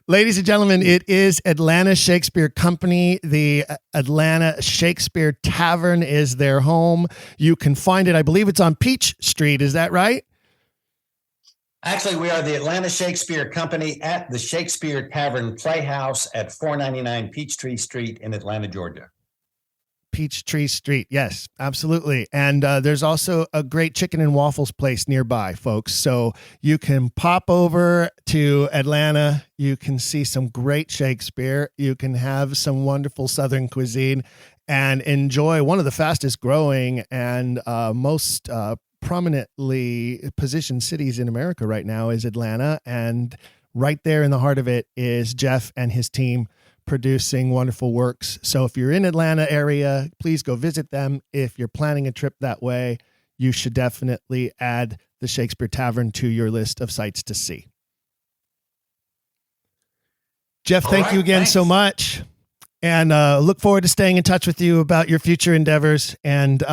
Ladies and gentlemen, it is Atlanta Shakespeare Company. The Atlanta Shakespeare Tavern is their home. You can find it, I believe it's on Peach Street. Is that right? Actually, we are the Atlanta Shakespeare Company at the Shakespeare Tavern Playhouse at 499 Peachtree Street in Atlanta, Georgia. Peachtree Street. Yes, absolutely. And there's also a great chicken and waffles place nearby, folks. So you can pop over to Atlanta. You can see some great Shakespeare. You can have some wonderful Southern cuisine and enjoy one of the fastest growing and most prominently positioned cities in America right now is Atlanta. And right there in the heart of it is Jeff and his team producing wonderful works. So if you're in Atlanta area, please go visit them. If you're planning a trip that way, you should definitely add the Shakespeare Tavern to your list of sites to see. Jeff, thank you again so much. And look forward to staying in touch with you about your future endeavors and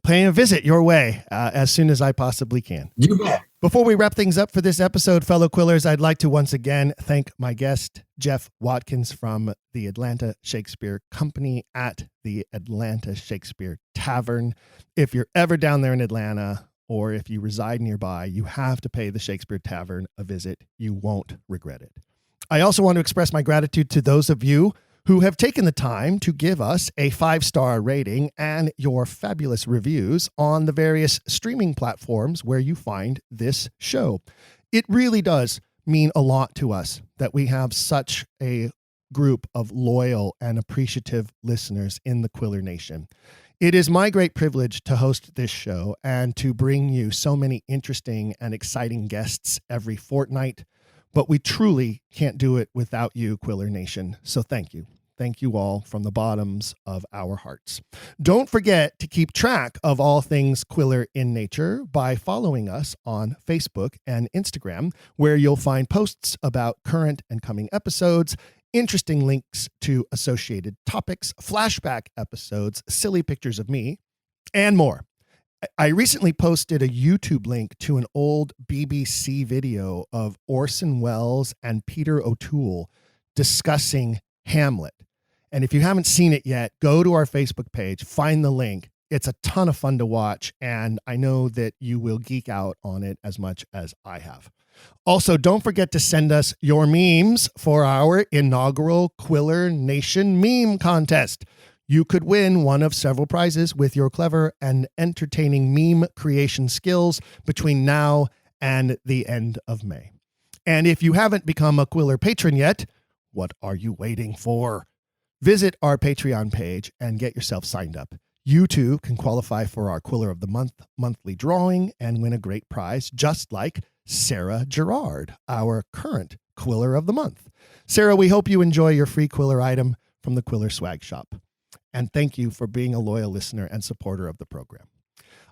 paying a visit your way as soon as I possibly can. You bet. Before we wrap things up for this episode, fellow Quillers, I'd like to once again thank my guest, Jeff Watkins from the Atlanta Shakespeare Company at the Atlanta Shakespeare Tavern. If you're ever down there in Atlanta, or if you reside nearby, you have to pay the Shakespeare Tavern a visit. You won't regret it. I also want to express my gratitude to those of you who have taken the time to give us a 5-star rating and your fabulous reviews on the various streaming platforms where you find this show. It really does mean a lot to us that we have such a group of loyal and appreciative listeners in the Quiller Nation. It is my great privilege to host this show and to bring you so many interesting and exciting guests every fortnight. But we truly can't do it without you, Quiller Nation. So thank you. Thank you all from the bottoms of our hearts. Don't forget to keep track of all things Quiller in nature by following us on Facebook and Instagram, where you'll find posts about current and coming episodes, interesting links to associated topics, flashback episodes, silly pictures of me, and more. I recently posted a YouTube link to an old BBC video of Orson Welles and Peter O'Toole discussing Hamlet. And if you haven't seen it yet, go to our Facebook page, find the link. It's a ton of fun to watch, and I know that you will geek out on it as much as I have. Also, don't forget to send us your memes for our inaugural Quiller Nation meme contest. You could win one of several prizes with your clever and entertaining meme creation skills between now and the end of May. And if you haven't become a Quiller patron yet, what are you waiting for? Visit our Patreon page and get yourself signed up. You too can qualify for our Quiller of the Month monthly drawing and win a great prize, just like Sara Gerard, our current Quiller of the Month. Sara, we hope you enjoy your free Quiller item from the Quiller Swag Shop. And thank you for being a loyal listener and supporter of the program.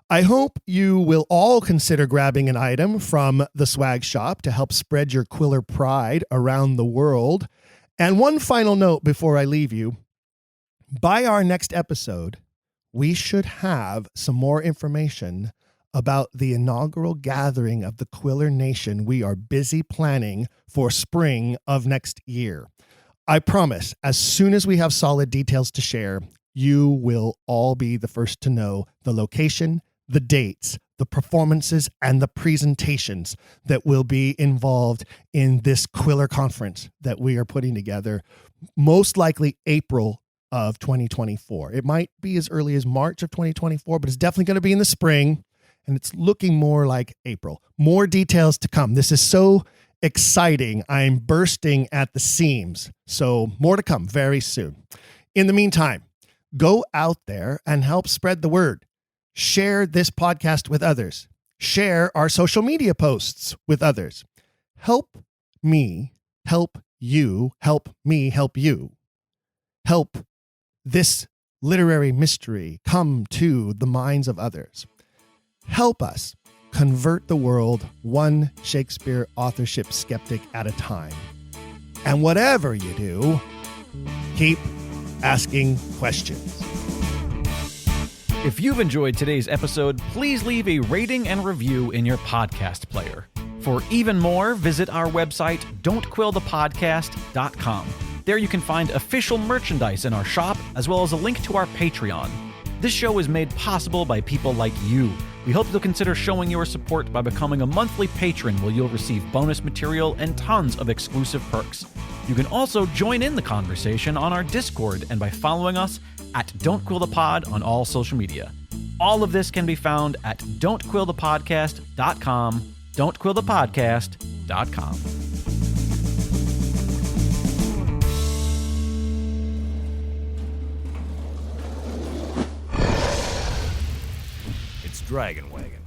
I hope you will all consider grabbing an item from the Swag Shop to help spread your Quiller pride around the world. And one final note before I leave you. By our next episode, we should have some more information about the inaugural gathering of the Quiller Nation we are busy planning for spring of next year. I promise, as soon as we have solid details to share, you will all be the first to know the location, the dates, the performances, and the presentations that will be involved in this Quiller conference that we are putting together, most likely April of 2024. It might be as early as March of 2024, but it's definitely going to be in the spring, and it's looking more like April. More details to come. This is so exciting. I'm bursting at the seams. So more to come very soon. In the meantime, go out there and help spread the word. Share this podcast with others. Share our social media posts with others. Help me help you. Help me help you. Help this literary mystery come to the minds of others. Help us convert the world one Shakespeare authorship skeptic at a time. And whatever you do, keep asking questions. If you've enjoyed today's episode, please leave a rating and review in your podcast player. For even more, visit our website, don'tquillthepodcast.com. There you can find official merchandise in our shop, as well as a link to our Patreon. This show is made possible by people like you. We hope you'll consider showing your support by becoming a monthly patron, where you'll receive bonus material and tons of exclusive perks. You can also join in the conversation on our Discord and by following us at Don't Quill the Pod on all social media. All of this can be found at don'tquillthepodcast.com, don'tquillthepodcast.com. Dragon Wagon.